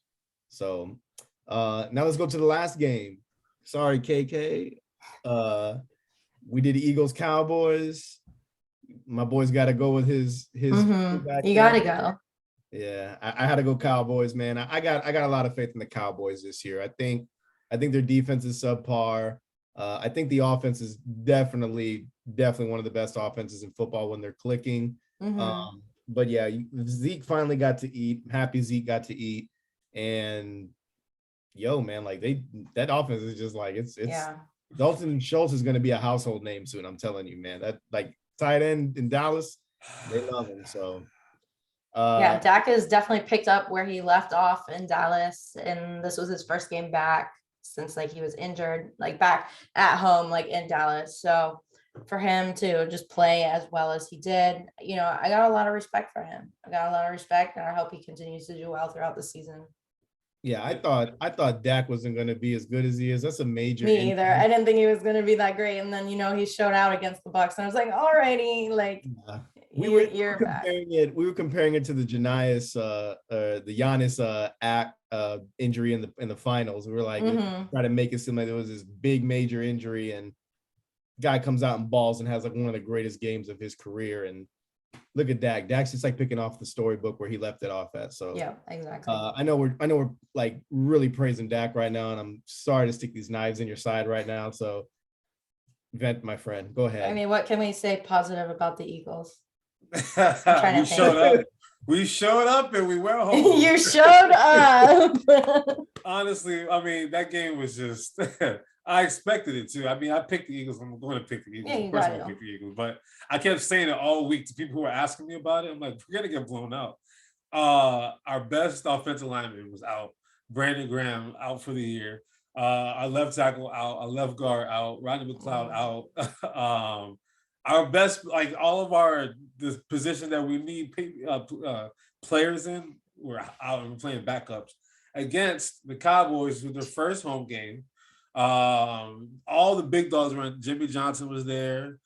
So now let's go to the last game. Sorry, KK. We did Eagles Cowboys. My boy's got to go with his. You
got to go.
Yeah, I had to go Cowboys, man. I got a lot of faith in the Cowboys this year. I think their defense is subpar. I think the offense is definitely one of the best offenses in football when they're clicking. But yeah, Zeke finally got to eat. Happy Zeke got to eat, and man, like that offense is just like it's. Dalton Schultz is going to be a household name soon. I'm telling you, man. That like tight end in Dallas, they love him. So.
Dak has definitely picked up where he left off in Dallas, and this was his first game back since like he was injured, like back at home, like in Dallas. So for him to just play as well as he did, I got a lot of respect for him. I got a lot of respect, and I hope he continues to do well throughout the season.
Yeah, I thought Dak wasn't going to be as good as he is. That's a major.
Me either. I didn't think he was going to be that great, and then he showed out against the Bucs, and I was like, alrighty, like.
We were comparing it to the Giannis injury in the finals. We were like trying to make it seem like there was this big major injury, and guy comes out and balls and has like one of the greatest games of his career. And look at Dak. Dak's just like picking off the storybook where he left it off at. So
yeah, exactly.
I know we're like really praising Dak right now, and I'm sorry to stick these knives in your side right now. So vent, my friend. Go ahead.
I mean, what can we say positive about the Eagles?
We showed up and we went home.
You showed up.
Honestly, I mean, that game was just I expected it to. I mean, I picked the Eagles. I'm going to pick the Eagles.
Yeah,
of course I'm going to pick the Eagles. But I kept saying it all week to people who were asking me about it. I'm like, we're going to get blown out. Our best offensive lineman was out. Brandon Graham out for the year. Our left tackle out. Our left guard out. Rodney McLeod out. Our best, like all of the position that we need players in, we're out and playing backups against the Cowboys with their first home game. All the big dogs were in. Jimmy Johnson was there.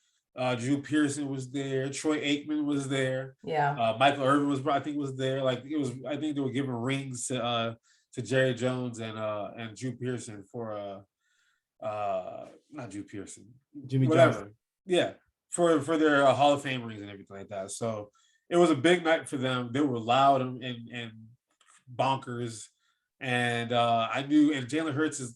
Drew Pearson was there. Troy Aikman was there.
Yeah.
Michael Irvin was there. Like I think they were giving rings to Jerry Jones and Drew Pearson for not Drew Pearson.
Jimmy
whatever.
Johnson.
Yeah. For their Hall of Fame rings and everything like that. So it was a big night for them. They were loud and bonkers. And I knew, and Jalen Hurts is,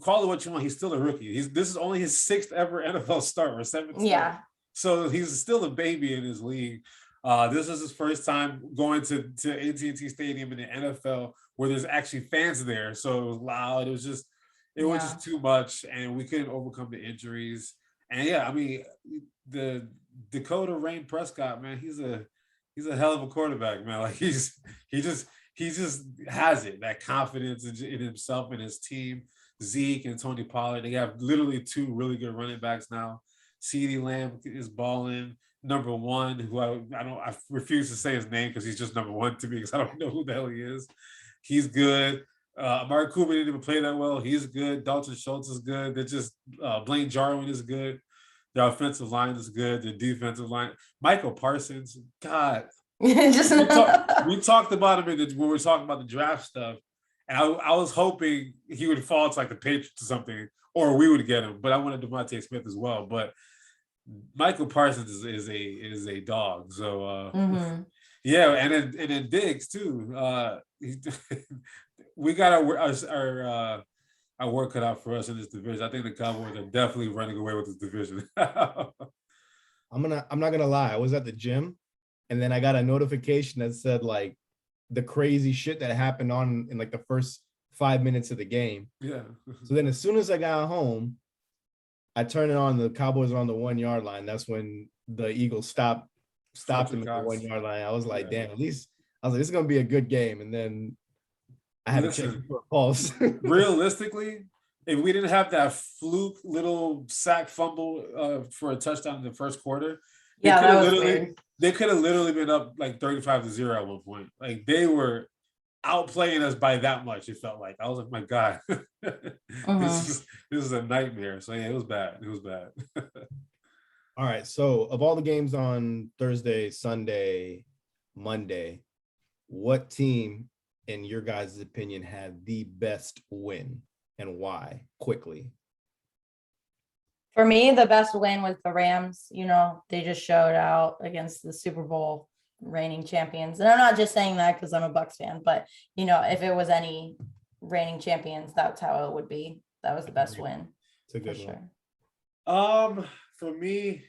call it what you want, he's still a rookie. This is only his 6th ever NFL start or 7th.
Yeah.
Start. So he's still a baby in his league. This is his first time going to AT&T Stadium in the NFL where there's actually fans there. So it was loud. It was just too much, and we couldn't overcome the injuries. And yeah, I mean, the Dakota Rain Prescott, man, he's a hell of a quarterback, man. Like he just has it, that confidence in himself and his team. Zeke and Tony Pollard, they have literally 2 really good running backs now. CeeDee Lamb is balling. Number 1, who I refuse to say his name because he's just number 1 to me because I don't know who the hell he is. He's good. Amari Cooper didn't even play that well. He's good. Dalton Schultz is good. They're just Blaine Jarwin is good. Their offensive line is good. Their defensive line. Michael Parsons, God. We talked about him when we were talking about the draft stuff, and I was hoping he would fall to like the Patriots or something, or we would get him. But I wanted Devontae Smith as well. But Michael Parsons is a dog. So yeah, and then Diggs too. We got our work cut out for us in this division. I think the Cowboys are definitely running away with this division.
I'm not gonna lie. I was at the gym, and then I got a notification that said like the crazy shit that happened in like the first 5 minutes of the game.
Yeah.
So then as soon as I got home, I turned it on. The Cowboys are on the 1 yard line. That's when the Eagles stopped them at the 1 yard line. I was like, damn, at least I was like, this is gonna be a good game. And then I had to check for a pulse.
Realistically, if we didn't have that fluke little sack fumble for a touchdown in the first quarter, they could have literally been up like 35-0 at one point. Like they were outplaying us by that much. It felt like I was like, my God, this is a nightmare. So yeah, it was bad. It was bad.
All right. So of all the games on Thursday, Sunday, Monday, what team, in your guys' opinion, had the best win and why? Quickly.
For me, the best win was the Rams. You know, they just showed out against the Super Bowl reigning champions. And I'm not just saying that because I'm a Bucs fan, but you know, if it was any reigning champions, that's how it would be. That was the best win.
It's a good
one.
For me,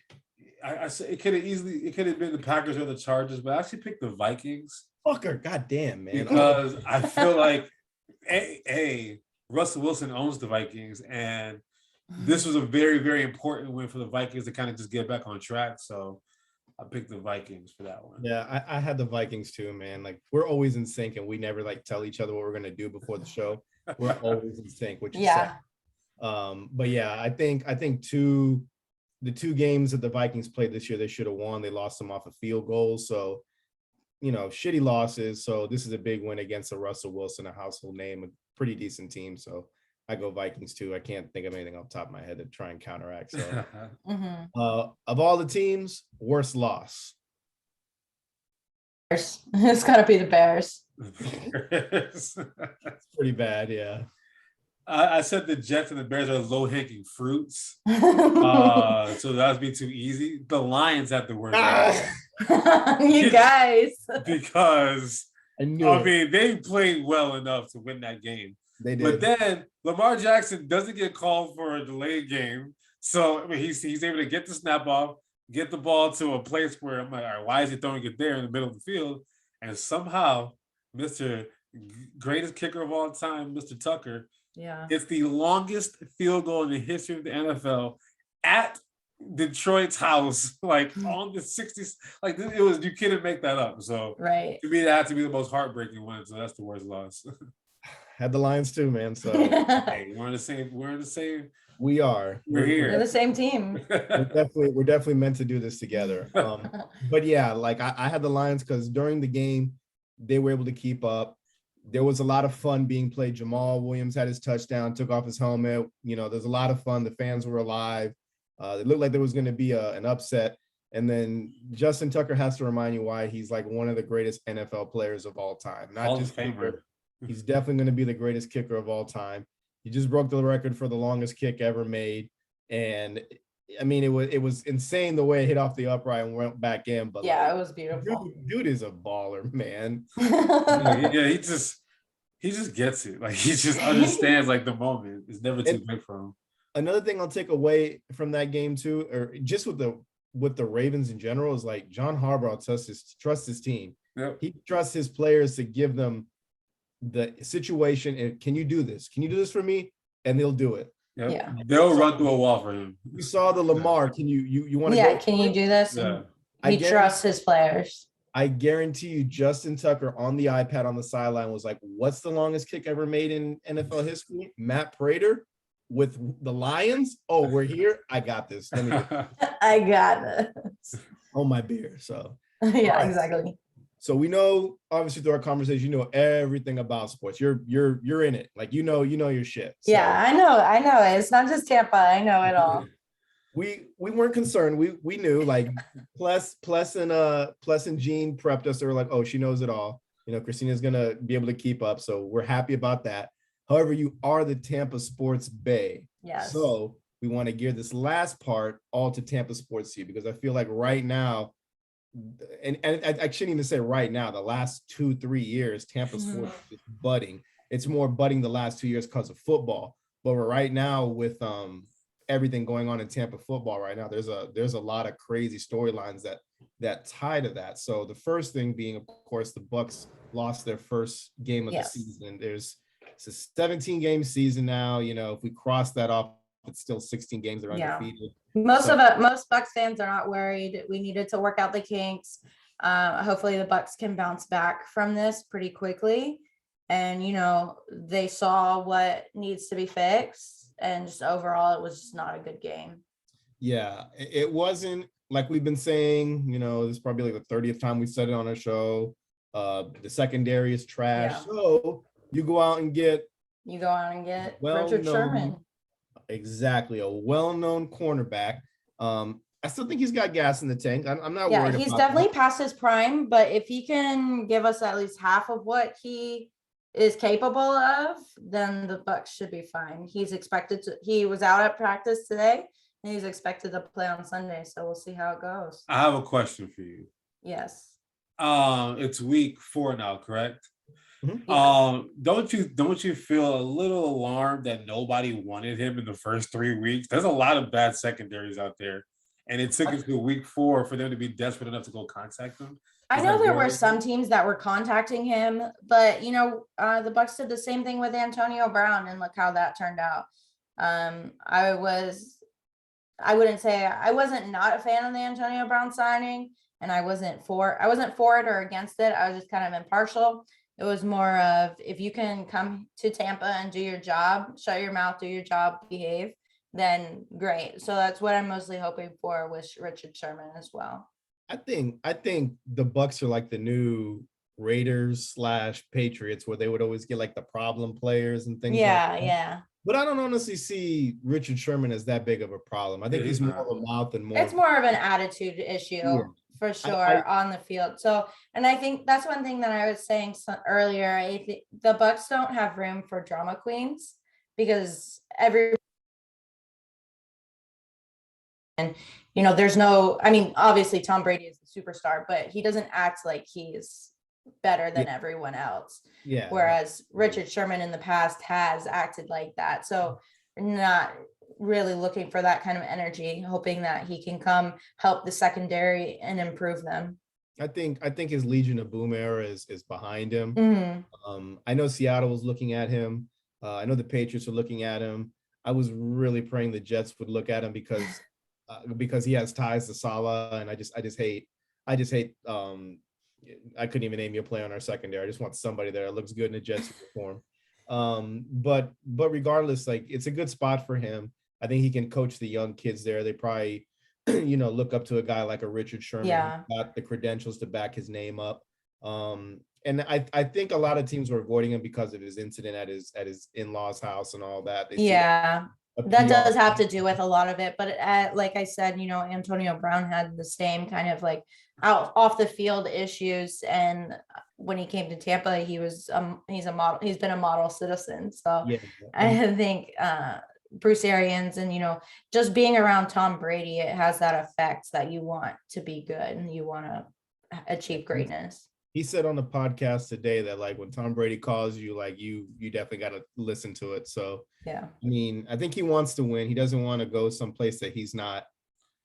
I say it could have been the Packers or the Chargers, but I actually picked the Vikings.
Fucker, goddamn, man.
Because I feel like Russell Wilson owns the Vikings, and this was a very, very important win for the Vikings to kind of just get back on track. So I picked the Vikings for that one.
Yeah, I had the Vikings too, man. Like we're always in sync, and we never like tell each other what we're gonna do before the show. We're always in sync, which is sad. But yeah, I think the two games that the Vikings played this year, they should have won. They lost them off a field goal. So, you know, shitty losses. So this is a big win against a Russell Wilson, a household name, a pretty decent team. So I go Vikings too. I can't think of anything off the top of my head to try and counteract. So of all the teams, worst loss.
It's gotta be the Bears.
It's
pretty bad, yeah.
I said the Jets and the Bears are low-hanging fruits. So that would be too easy. The Lions have the worst.
You guys.
Because I mean, they played well enough to win that game.
They did.
But then Lamar Jackson doesn't get called for a delayed game. So I mean, he's able to get the snap off, get the ball to a place where I'm like, all right, why is he throwing it there in the middle of the field? And somehow, Mr. Greatest kicker of all time, Mr. Tucker, it's the longest field goal in the history of the NFL at Detroit's house, like on the 60s. Like it was, you couldn't make that up. So
right,
to me, that had to be the most heartbreaking one. So that's the worst loss.
Had the Lions too, man. So
hey, we're in the same.
We are.
We're here.
We're the same team.
We're definitely meant to do this together. But yeah, like I had the Lions because during the game they were able to keep up. There was a lot of fun being played. Jamal Williams had his touchdown, took off his helmet. You know, there's a lot of fun. The fans were alive. It looked like there was going to be an upset. And then Justin Tucker has to remind you why he's like one of the greatest NFL players of all time. Not just kicker. He's definitely going to be the greatest kicker of all time. He just broke the record for the longest kick ever made. And I mean, it was insane the way it hit off the upright and went back in. But
yeah,
like,
it was beautiful.
Dude is a baller, man.
Yeah, he just gets it. Like he just understands like the moment. It's never too big for him.
Another thing I'll take away from that game too, or just with the Ravens in general, is like John Harbaugh trusts his team.
Yep.
He trusts his players to give them the situation. And can you do this? Can you do this for me? And they'll do it.
Yep. Yeah, they'll run through a wall for him.
You saw the Lamar. Can you want to?
Yeah, can you do this?
Yeah.
He trusts his players.
I guarantee you, Justin Tucker on the iPad on the sideline was like, "What's the longest kick ever made in NFL history?" Matt Prater with the Lions. Oh, we're here. I got this.
I got this.
Oh, my beer. So
yeah, right. Exactly.
So we know, obviously, through our conversation, you know everything about sports. You're in it. Like you know your shit. So.
Yeah, I know it. It's not just Tampa. I know it all.
We weren't concerned. We knew, like Pless and Jean prepped us. They were like, oh, she knows it all. You know, Christina's gonna be able to keep up. So we're happy about that. However, you are the Tampa Sports Bae.
Yes.
So we want to gear this last part all to Tampa Sports here, because I feel like right now, and I shouldn't even say right now, the last 2-3 years, Tampa Sports is budding. It's more budding the last 2 years because of football. But right now with everything going on in Tampa football right now, there's a lot of crazy storylines that tie to that. So the first thing being, of course, the Bucs lost their first game of the season. It's a 17-game season now. You know, if we cross that off, it's still 16 games they're undefeated.
Most Bucs fans are not worried. We needed to work out the kinks. Hopefully the Bucs can bounce back from this pretty quickly. And, you know, they saw what needs to be fixed, and just overall, it was just not a good game. Yeah,
it wasn't, like we've been saying, you know, this is probably like the 30th time we said it on our show. The secondary is trash. Yeah. So you go out and get
Richard Sherman.
Exactly, a well-known cornerback. I still think he's got gas in the tank. I'm not worried.
He's definitely past his prime, but if he can give us at least half of what he is capable of, then the Bucs should be fine. He was out at practice today, and he's expected to play on Sunday, so we'll see how it goes.
I have a question for you.
Yes.
It's week 4 now, correct?
Mm-hmm.
Don't you feel a little alarmed that nobody wanted him in the first 3 weeks? There's a lot of bad secondaries out there, and it took us to week 4 for them to be desperate enough to go contact him.
I know there were some teams that were contacting him, but you know, the Bucs did the same thing with Antonio Brown, and look how that turned out. I wasn't not a fan of the Antonio Brown signing, and I wasn't for it or against it. I was just kind of impartial. It was more of, if you can come to Tampa and do your job, shut your mouth, do your job, behave, then great. So that's what I'm mostly hoping for with Richard Sherman as well.
I think the Bucs are like the new Raiders / Patriots, where they would always get like the problem players and things.
Yeah.
But I don't honestly see Richard Sherman as that big of a problem. I think he's more of a mouth and more.
It's more of an attitude issue for sure on the field. So, and I think that's one thing that I was saying earlier. The Bucs don't have room for drama queens, because and you know, obviously Tom Brady is the superstar, but he doesn't act like he's better than everyone else.
Yeah.
Whereas Richard Sherman in the past has acted like that. So not really looking for that kind of energy, hoping that he can come help the secondary and improve them.
I think his Legion of Boom era is behind him.
Mm-hmm.
I know Seattle was looking at him. I know the Patriots were looking at him. I was really praying the Jets would look at him because he has ties to Salah, and I just hate. I couldn't even name you a play on our secondary. I just want somebody there that looks good in a Jets uniform. But regardless, like, it's a good spot for him. I think he can coach the young kids there. They probably, look up to a guy like a Richard Sherman.
Yeah.
Who's got the credentials to back his name up. And I think a lot of teams were avoiding him because of his incident at his in-laws' house and all that.
That does have to do with a lot of it, but like I said, Antonio Brown had the same kind of like off the field issues, and when he came to Tampa, he's a model. He's been a model citizen. So yeah. I think Bruce Arians and just being around Tom Brady, it has that effect that you want to be good and you want to achieve greatness.
He said on the podcast today that, like, when Tom Brady calls you, like, you definitely got to listen to it. So,
yeah, I
mean, I think he wants to win. He doesn't want to go someplace that he's not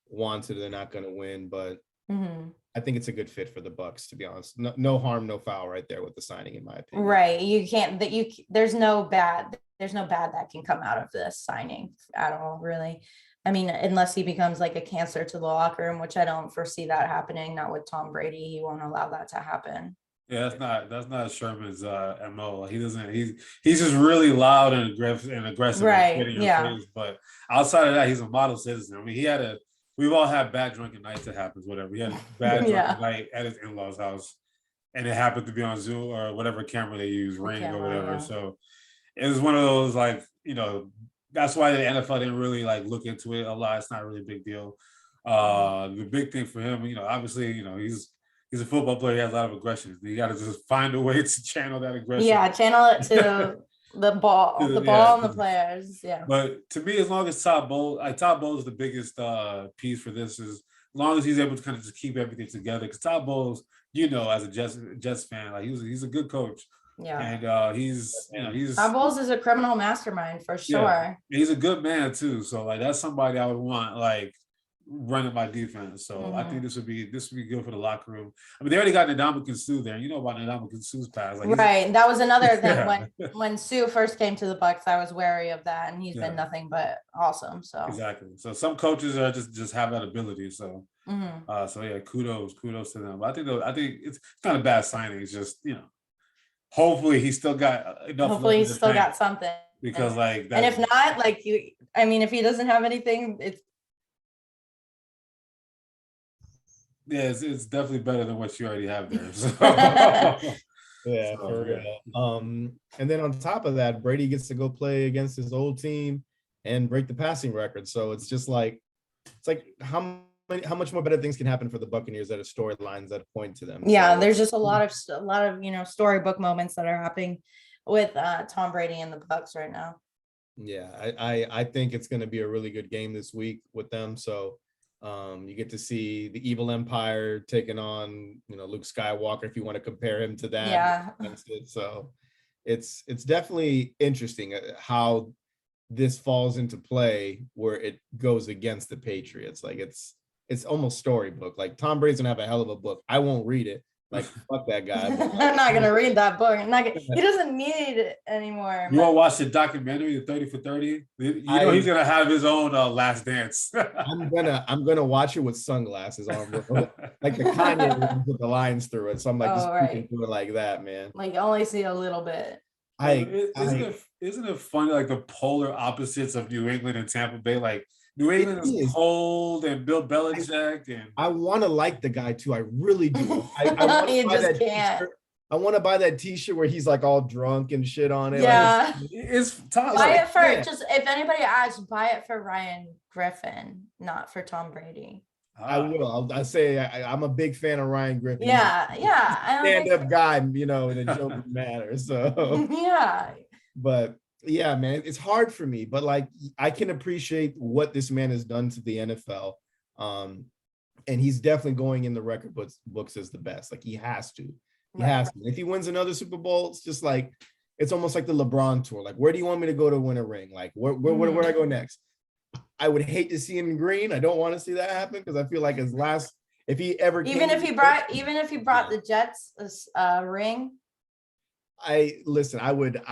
wanted. They're not going to win, but I think it's a good fit for the Bucs, to be honest. No harm, no foul right there with the signing, in my opinion.
Right. You can't, there's no bad that can come out of this signing at all, really. I mean, unless he becomes like a cancer to the locker room, which I don't foresee that happening. Not with Tom Brady. He won't allow that to happen.
Yeah, that's not Sherman's MO. He doesn't. He's just really loud and aggressive.
Right. Yeah.
Face, but outside of that, he's a model citizen. I mean, we've all had bad drunken nights that happens. Whatever. He had a bad drunken night at his in-laws' house, and it happened to be on Zoom or whatever camera they use, Ring or whatever. Yeah. So it was one of those, like, that's why the NFL didn't really like look into it a lot. It's not really a big deal. The big thing for him, obviously, he's a football player. He has a lot of aggression. You got to just find a way to channel that aggression.
Yeah, channel it to The ball
Yeah.
and the players. Yeah.
But to me, as long as Todd Bowles is the biggest piece for this, is as long as he's able to kind of just keep everything together. Because Todd Bowles, as a Jets fan, like he's a good coach.
Yeah.
And he's
Todd Bowles is a criminal mastermind for sure.
Yeah, he's a good man too. So like that's somebody I would want like running my defense. So I think this would be good for the locker room. I mean, they already got Ndamukong Suh there. You know about Ndamukong Suh's past. Like,
right. That was another thing when Sue first came to the Bucs, I was wary of that, and he's been nothing but awesome. So
exactly. So some coaches are just have that ability. So kudos to them. But I think it's not a bad signing. It's just hopefully he's still got enough.
Hopefully he's still got something.
Because like that,
and if not, like if he doesn't have anything,
it's definitely better than what you already have there. So.
Yeah, for real. And then on top of that, Brady gets to go play against his old team and break the passing record. So it's just like how much more better things can happen for the Buccaneers that are storylines that point to them.
Yeah, so there's just a lot of storybook moments that are happening with Tom Brady and the Bucs right now.
Yeah, I think it's going to be a really good game this week with them. So you get to see the evil empire taking on, Luke Skywalker, if you want to compare him to that.
Yeah.
So it's definitely interesting how this falls into play where it goes against the Patriots. Like it's almost storybook. Like Tom Brady's gonna have a hell of a book. I won't read it. Like fuck that guy.
I'm not gonna read that book. He doesn't need it anymore.
You want to watch the documentary, the 30 for 30? He's gonna have his own Last Dance.
I'm gonna watch it with sunglasses on, like the Kanye with the lines through it. So I'm like, through it like that, man.
Like only see a little bit.
Isn't it funny? Like the polar opposites of New England and Tampa Bay. Like New England is cold and Bill Belichick, and
I want to like the guy too. I really do. I want to buy that T-shirt where he's like all drunk and shit on it.
Yeah,
like
it's
buy it for just if anybody asks, buy it for Ryan Griffin, not for Tom Brady.
I will. I'll say I'm a big fan of Ryan Griffin.
Yeah.
Stand-up guy, in a joking manner. So
yeah.
But yeah, man, it's hard for me, but like I can appreciate what this man has done to the NFL. And he's definitely going in the record books as the best. Like he has to. He has to. If he wins another Super Bowl, it's just like it's almost like the LeBron tour. Like, where do you want me to go to win a ring? Like, where do I go next? I would hate to see him in green. I don't want to see that happen because I feel like his last, if he ever
even if he brought the Jets a ring.
I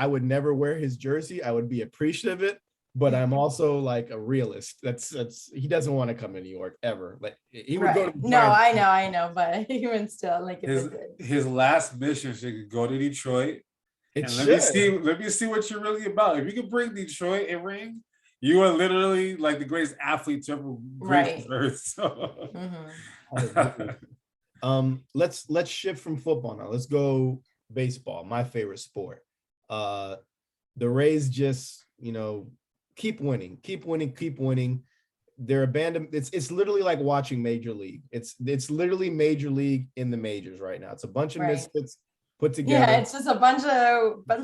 would never wear his jersey. I would be appreciative of it, but I'm also like a realist. That's he doesn't want to come to New York ever. Like he would go to
I know, but even still, like
his last mission should go to Detroit. Let me see what you're really about. If you can bring Detroit a ring, you are literally like the greatest athlete to ever grace the earth. So.
Let's shift from football now. Let's go baseball, my favorite sport. The Rays just, keep winning. They're abandoned. It's literally like watching Major League. It's literally Major League in the majors right now. It's a bunch of misfits put together.
Yeah, it's just a bunch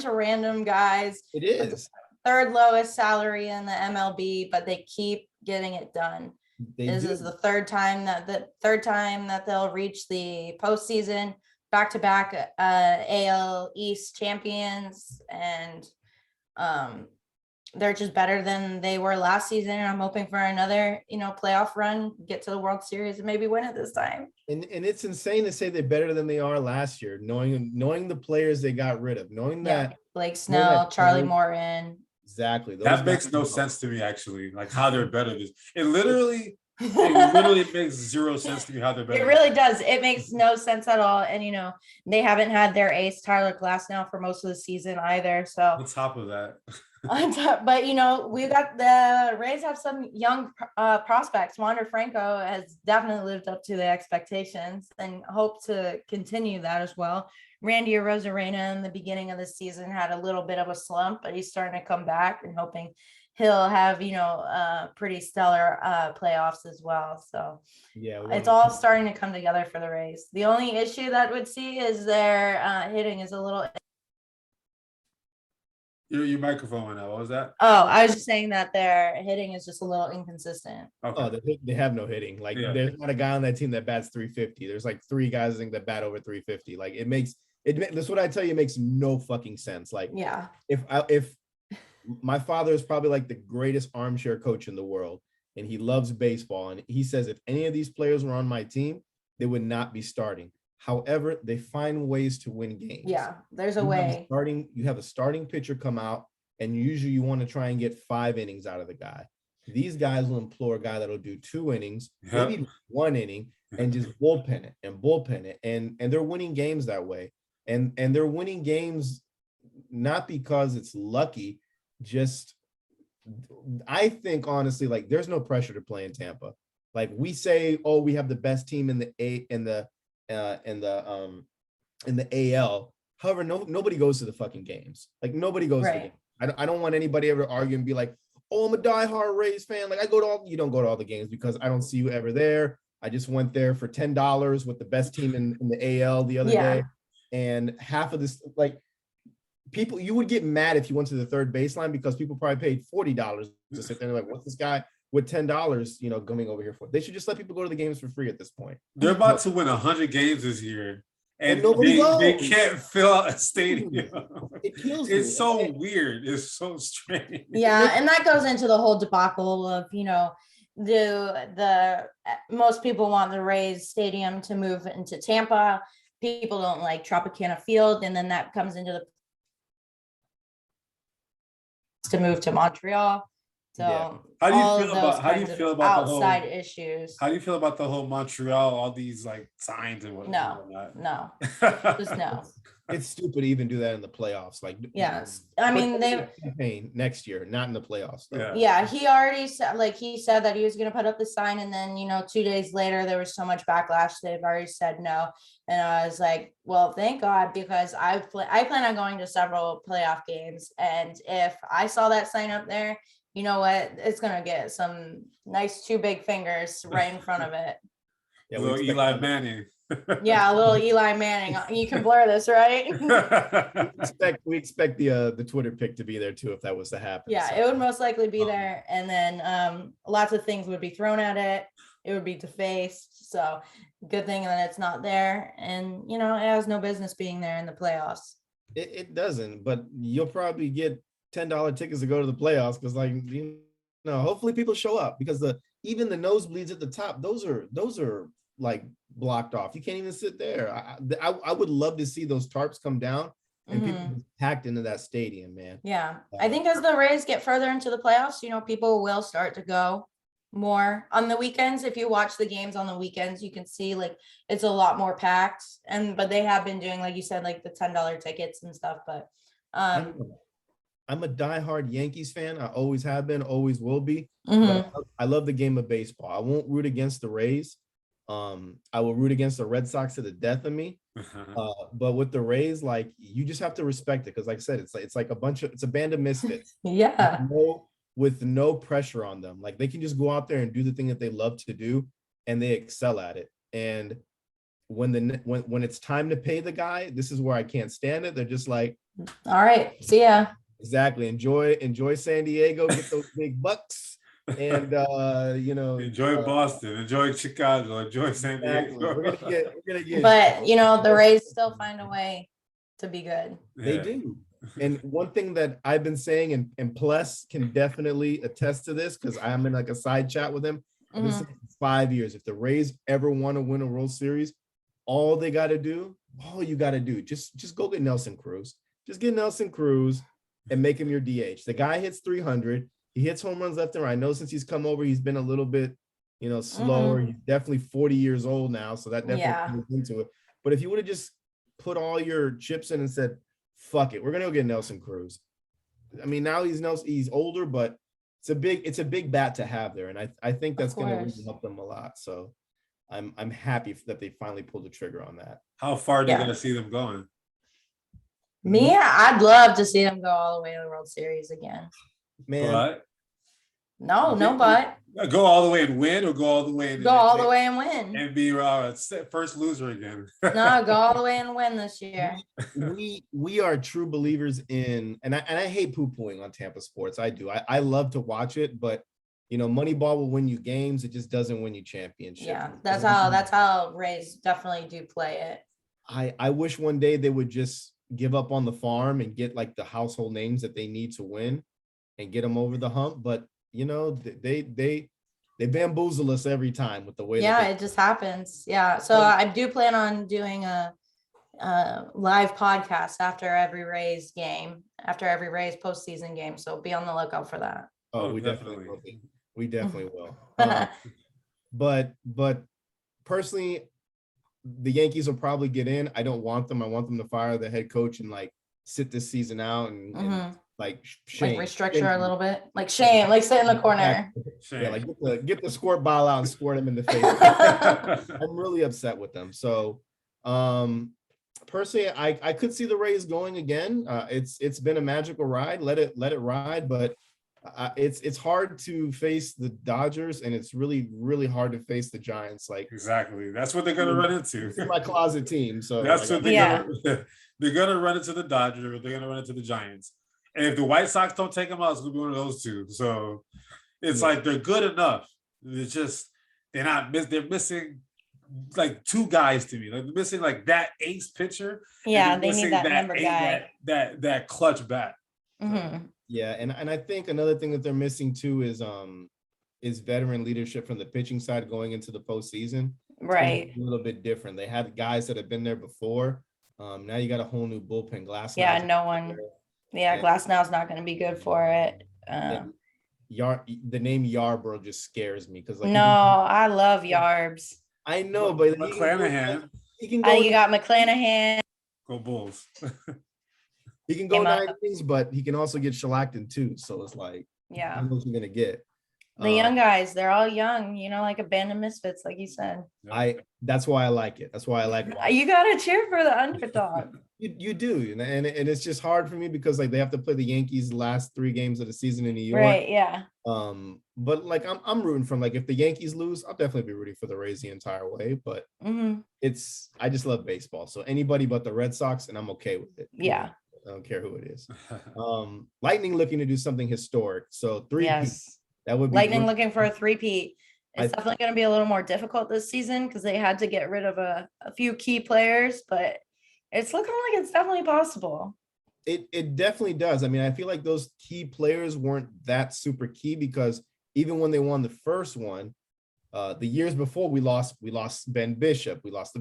of random guys.
It is.
Third lowest salary in the MLB, but they keep getting it done. This is the third time that they'll reach the postseason, back-to-back AL East champions, and they're just better than they were last season. And I'm hoping for another, playoff run, get to the World Series, and maybe win it this time.
And it's insane to say they're better than they are last year, knowing the players they got rid of, knowing that
Blake Snell, Charlie Morton.
Exactly.
That makes no sense to me, actually. Like how they're better. It literally makes zero sense to me how they're better.
It really does. It makes no sense at all. And they haven't had their ace Tyler Glass now for most of the season either. So
on top of that.
But we got the Rays have some young prospects. Wander Franco has definitely lived up to the expectations and hope to continue that as well. Randy Arozarena in the beginning of the season had a little bit of a slump, but he's starting to come back and hoping he'll have, pretty stellar playoffs as well. So yeah, it's all starting to come together for the Rays. The only issue that would see is their hitting is a little
Your microphone went out. What was that?
Oh, I was just saying that their hitting is just a little inconsistent.
Okay.
Oh, they have no hitting. Like there's not a guy on that team that bats 350. There's like 3 guys I think that bat over 350. Like that's what I tell you, it makes no fucking sense. Like if my father is probably like the greatest armchair coach in the world and he loves baseball, and he says if any of these players were on my team, they would not be starting. However, they find ways to win games.
Yeah, there's a way.
You have a starting pitcher come out, and usually you want to try and get 5 innings out of the guy. These guys will employ a guy that'll do 2 innings, maybe 1 inning, and just bullpen it. And they're winning games that way. And they're winning games not because it's lucky, just I think honestly, like there's no pressure to play in Tampa. Like we say, oh, we have the best team in the AL. However, nobody goes to the fucking games. Like nobody goes to the games. I don't want anybody ever argue and be like, oh, I'm a diehard Rays fan. Like you don't go to all the games because I don't see you ever there. I just went there for $10 with the best team in the AL the other day. And half of this, like people, you would get mad if you went to the third baseline because people probably paid $40 to sit there. Like, what's this guy with $10, coming over here for? They should just let people go to the games for free at this point.
They're about to win 100 games this year. And they can't fill out a stadium.
It kills
it's
me.
So weird. It's so strange.
Yeah, and that goes into the whole debacle of, the most people want the Rays stadium to move into Tampa. People don't like Tropicana Field, and then that comes into to move to Montreal. So
how do you feel about
outside issues?
How do you feel about the whole Montreal, all these like signs and whatnot?
No, just no.
It's stupid to even do that in the playoffs. Like,
yes, I mean they
campaign next year, not in the playoffs.
Yeah, he already said, he said that he was going to put up the sign, and then 2 days later there was so much backlash. They've already said no, and I was like, well, thank God, because I plan on going to several playoff games, and if I saw that sign up there, you know what, it's gonna get some nice 2 big fingers right in front of it.
Yeah, little Eli Manning.
Yeah, a little Eli Manning. You can blur this, right?
we expect the Twitter pic to be there too if that was to happen.
Yeah, it would most likely be there, and then lots of things would be thrown at it. It would be defaced. So good thing that it's not there, and it has no business being there in the playoffs.
It doesn't, but you'll probably get $10 tickets to go to the playoffs because, hopefully people show up because even the nosebleeds at the top, those are like blocked off. You can't even sit there. I would love to see those tarps come down and people packed into that stadium, man.
Yeah, I think as the Rays get further into the playoffs, people will start to go more on the weekends. If you watch the games on the weekends, you can see it's a lot more packed. But they have been doing, like you said, like the $10 tickets and stuff. But
I'm a diehard Yankees fan. I always have been, always will be. But I love the game of baseball. I won't root against the Rays. I will root against the Red Sox to the death of me. But with the Rays, you just have to respect it because, like I said, it's like it's a band of misfits.
Yeah.
With no pressure on them. Like they can just go out there and do the thing that they love to do, and they excel at it. And when it's time to pay the guy, this is where I can't stand it. They're just like,
all right, see ya.
Exactly. Enjoy San Diego, get those big bucks, and
enjoy Boston, enjoy Chicago, enjoy San Diego.
We're gonna get.
But the Rays still find a way to be good.
They do. And one thing that I've been saying, and Pless can definitely attest to this because I'm in a side chat with him. This is 5 years. If the Rays ever want to win a World Series, all you got to do, just go get Nelson Cruz. Just get Nelson Cruz and make him your DH. The guy hits 300. He hits home runs left and right. I know since he's come over, he's been a little bit, slower. He's definitely 40 years old now, so that definitely comes into it. But if you would have just put all your chips in and said, fuck it, we're gonna go get Nelson Cruz. I mean, now he's older, but it's a big bat to have there, and I think that's gonna really help them a lot. So I'm happy that they finally pulled the trigger on that.
How far do you gonna see them going?
Me, I'd love to see them go all the way to the World Series again.
Man,
but
No, but
Go all the way and win, or go all the way and
go all the way and win.
and be first loser again.
No, go all the way and win this year.
We are true believers in, and I hate poo-pooing on Tampa sports. I do. I love to watch it, but Moneyball will win you games. It just doesn't win you championships.
Yeah, that's how Rays definitely do play it.
I wish one day they would just give up on the farm and get like the household names that they need to win and get them over the hump. But they bamboozle us every time with the way.
Yeah, it just happens. Yeah. So I do plan on doing a live podcast after every Rays postseason game. So be on the lookout for that.
Oh, we definitely will. We definitely will. But personally, the Yankees will probably get in. I don't want them. I want them to fire the head coach and like sit this season out and like shame.
Like restructure a little bit. Like shame, like sit in the corner.
Yeah, like get the squirt bottle out and squirt him in the face. I'm really upset with them. So personally, I could see the Rays going again. It's been a magical ride. Let it ride, but it's hard to face the Dodgers, and it's really, really hard to face the Giants. Like
exactly, that's what they're gonna run into.
It's my closet team, so
that's what they're gonna run into the Dodgers. They're gonna run into the Giants, and if the White Sox don't take them out, it's gonna be one of those two. So it's like they're good enough. It's just they're missing like two guys to me. Like they're missing like that ace pitcher.
Yeah, they need that number guy.
That clutch bat.
Mm-hmm.
Yeah, and I think another thing that they're missing too is veteran leadership from the pitching side going into the postseason.
Right.
A little bit different. They had guys that have been there before. Now you got a whole new bullpen. Glass.
Yeah, no one. Yeah, Glasnow's not going to be good for it.
The name Yarbrough just scares me because
no, I love Yarbs.
I know, but
McClanahan.
He can go.
You got McClanahan.
Go Bulls.
He can go 9 innings, but he can also get shellacked in 2. So it's like,
yeah,
what you gonna get?
The young guys, they're all young, like a band of misfits, like you said.
That's why I like it. That's why I like it.
You gotta cheer for the underdog.
You do, and it's just hard for me because like they have to play the Yankees the last 3 games of the season in New York.
Right. Yeah.
But like I'm rooting for them. Like if the Yankees lose, I'll definitely be rooting for the Rays the entire way. But I just love baseball. So anybody but the Red Sox, and I'm okay with it.
Yeah.
I don't care who it is. Lightning looking to do something historic. So 3.
Yes.
That would be
Lightning looking for a 3-peat. It's definitely going to be a little more difficult this season because they had to get rid of a few key players, but it's looking like it's definitely possible.
It definitely does. I mean, I feel like those key players weren't that super key because even when they won the first one, the years before we lost Ben Bishop, we lost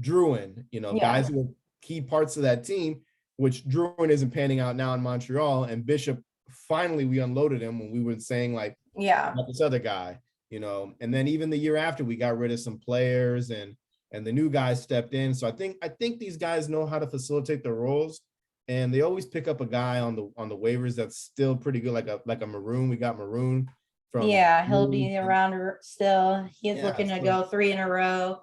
Druin, guys who were key parts of that team, which Druin isn't panning out now in Montreal, and Bishop, finally we unloaded him when we were saying like, about this other guy, and then even the year after we got rid of some players and the new guys stepped in. So I think these guys know how to facilitate their roles, and they always pick up a guy on the waivers that's still pretty good, like a Maroon. We got Maroon from. Yeah,
he'll be around still. He's looking to go 3 in a row.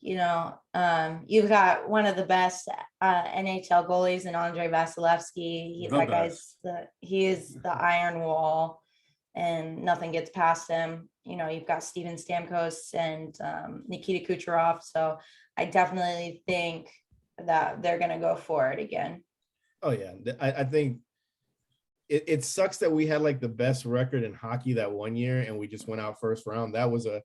You've got one of the best NHL goalies in Andre Vasilevsky. He is the iron wall, and nothing gets past him. You've got Steven Stamkos and Nikita Kucherov. So I definitely think that they're going to go for it again.
Oh yeah, I think it sucks that we had like the best record in hockey that one year and we just went out first round. That was a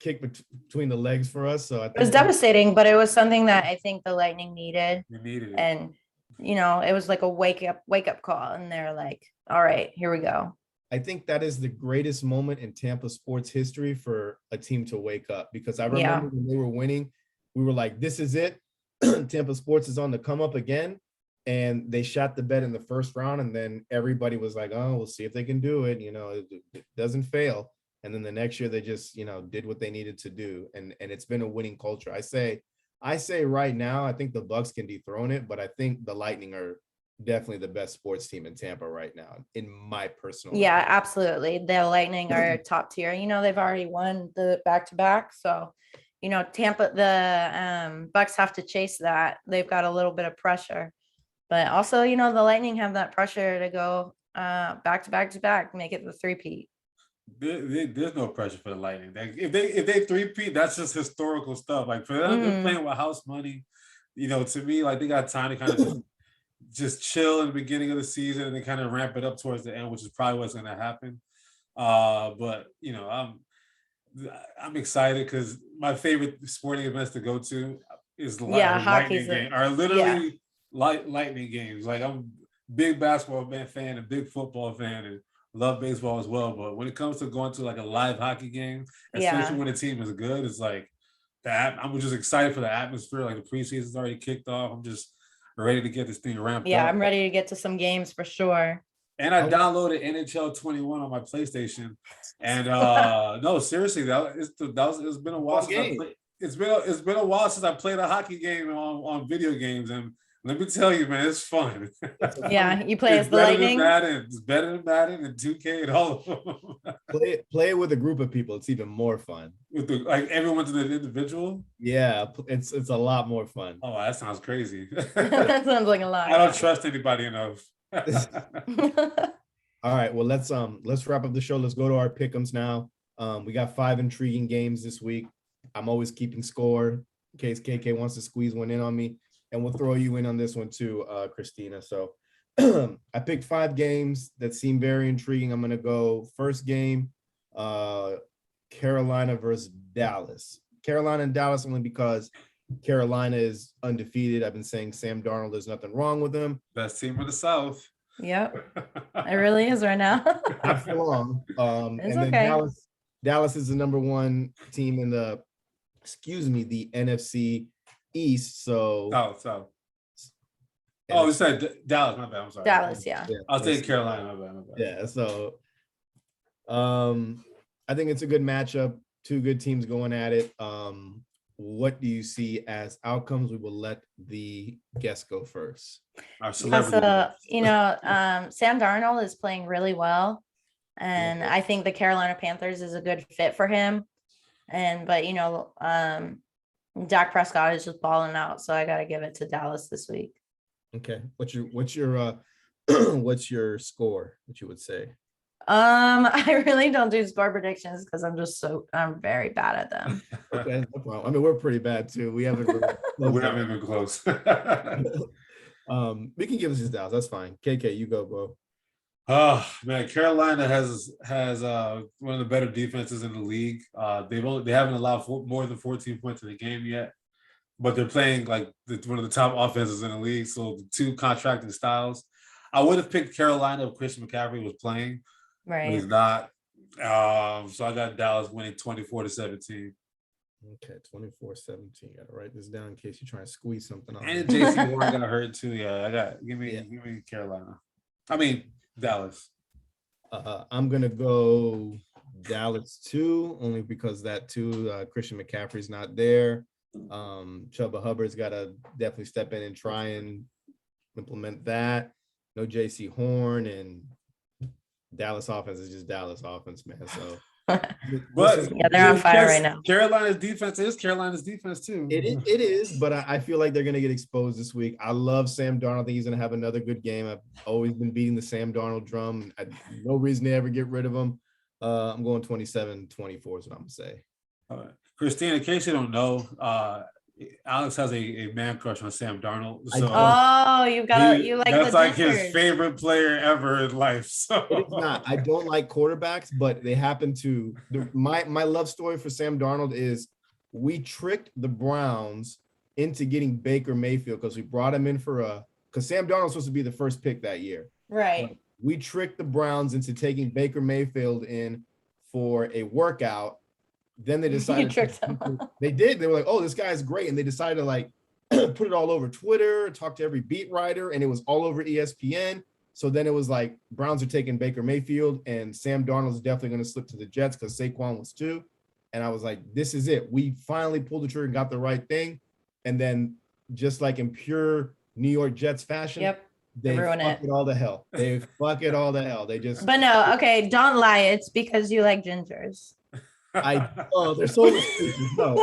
kick between the legs for us. So I think
it was devastating, but it was something that I think the Lightning needed.
We needed it.
And it was like a wake up call, and they're like, all right, here we go.
I think that is the greatest moment in Tampa sports history for a team to wake up, because I remember when they were winning, we were like, this is it. Tampa sports is on the come up again. And they shot the bed in the first round. And then everybody was like, oh, we'll see if they can do it. It doesn't fail. And then the next year they just, did what they needed to do. And it's been a winning culture. I say right now, I think the Bucks can dethrone it, but I think the Lightning are definitely the best sports team in Tampa right now, in my personal opinion.
Absolutely. The Lightning are top tier. They've already won the back-to-back. So, Tampa, the Bucks have to chase that. They've got a little bit of pressure. But also, the Lightning have that pressure to go back to back to back, make it the three-peat.
There's no pressure for the Lightning. If they three-peat, that's just historical stuff. Like for them, they're playing with house money. To me, like they got time to kind of just chill in the beginning of the season and then kind of ramp it up towards the end, which is probably what's going to happen. But I'm excited because my favorite sporting events to go to is the Lightning game. Are literally Lightning games. Like I'm a big basketball fan and big football fan and love baseball as well. But when it comes to going to like a live hockey game, especially when the team is good, it's like that. I'm just excited for the atmosphere. Like the preseason's already kicked off. I'm just ready to get this thing ramped up.
Yeah, I'm ready to get to some games for sure.
And I downloaded NHL 21 on my PlayStation. And no, seriously, it's been a while since it's been a while since I played a hockey game on video games. And let me tell you, man, it's fun.
Yeah, you play as the Lightning.
It's better than Madden and 2K and all of them.
Play it with a group of people. It's even more fun.
With like everyone's an individual.
Yeah, it's a lot more fun.
Oh, that sounds crazy.
That sounds like a lot.
I don't trust anybody enough.
All right, well let's wrap up the show. Let's go to our pick-ems now. We got 5 intriguing games this week. I'm always keeping score in case KK wants to squeeze one in on me, and we'll throw you in on this one too, Christina. So I picked 5 games that seem very intriguing. I'm gonna go first game, Carolina versus Dallas. Carolina and Dallas only because Carolina is undefeated. I've been saying Sam Darnold, there's nothing wrong with him.
Best team of the South.
Yep, it really is right now.
Not for long.
It's
and
okay.
then Dallas is the number 1 team in the NFC East. So
South. Oh, you said Dallas. My bad. I'm sorry.
Dallas, yeah.
I was saying Carolina. My bad.
Yeah. So, I think it's a good matchup. 2 good teams going at it. What do you see as outcomes? We will let the guests go first.
Our celebrity.
Sam Darnold is playing really well, and I think the Carolina Panthers is a good fit for him. But Dak Prescott is just balling out, so I got to give it to Dallas this week.
Okay, what's your what's your score? What you would say?
I really don't do score predictions because I'm very bad at them.
Okay, no problem. I mean, we're pretty bad too. We haven't
been close.
We can give us his Dallas. That's fine. KK, you go, bro.
Oh man, Carolina has one of the better defenses in the league. They haven't allowed more than 14 points in the game yet, but they're playing like one of the top offenses in the league. So the 2 contracting styles. I would have picked Carolina if Christian McCaffrey was playing.
Right.
But he's not. So I got Dallas winning 24-17.
Okay, 24-17. Gotta write this down in case you're trying to squeeze something on.
And JC Warren got hurt too. Yeah, give me Carolina. I mean Dallas.
I'm gonna go Dallas too, only because that too. Christian McCaffrey's not there. Chuba Hubbard's gotta definitely step in and try and implement that. No JC Horn, and Dallas offense is just Dallas offense, man. So,
but
they're on fire right now.
Carolina's defense is Carolina's defense too.
It is, but I feel like they're gonna get exposed this week. I love Sam Darnold. I think he's gonna have another good game. I've always been beating the Sam Darnold drum. No reason to ever get rid of him. I'm going 27-24 is what I'm gonna say.
All right. Christina, in case you don't know, Alex has a man crush on Sam Darnold. So that's like his favorite player ever in life. So
it's not. I don't like quarterbacks, but they happen to. My love story for Sam Darnold is we tricked the Browns into getting Baker Mayfield because we brought him in because Sam Darnold was supposed to be the first pick that year.
Right.
We tricked the Browns into taking Baker Mayfield in for a workout. Then they decided they did. They were like, "Oh, this guy's great," and they decided to like put it all over Twitter, talk to every beat writer, and it was all over ESPN. So then it was like Browns are taking Baker Mayfield, and Sam Darnold is definitely going to slip to the Jets because Saquon was too. And I was like, "This is it. We finally pulled the trigger and got the right thing." And then, just like in pure New York Jets fashion, they fuck it all to hell. They fuck it all to hell. They just.
But no, okay, don't lie. It's because you like gingers.
They're so expensive. No,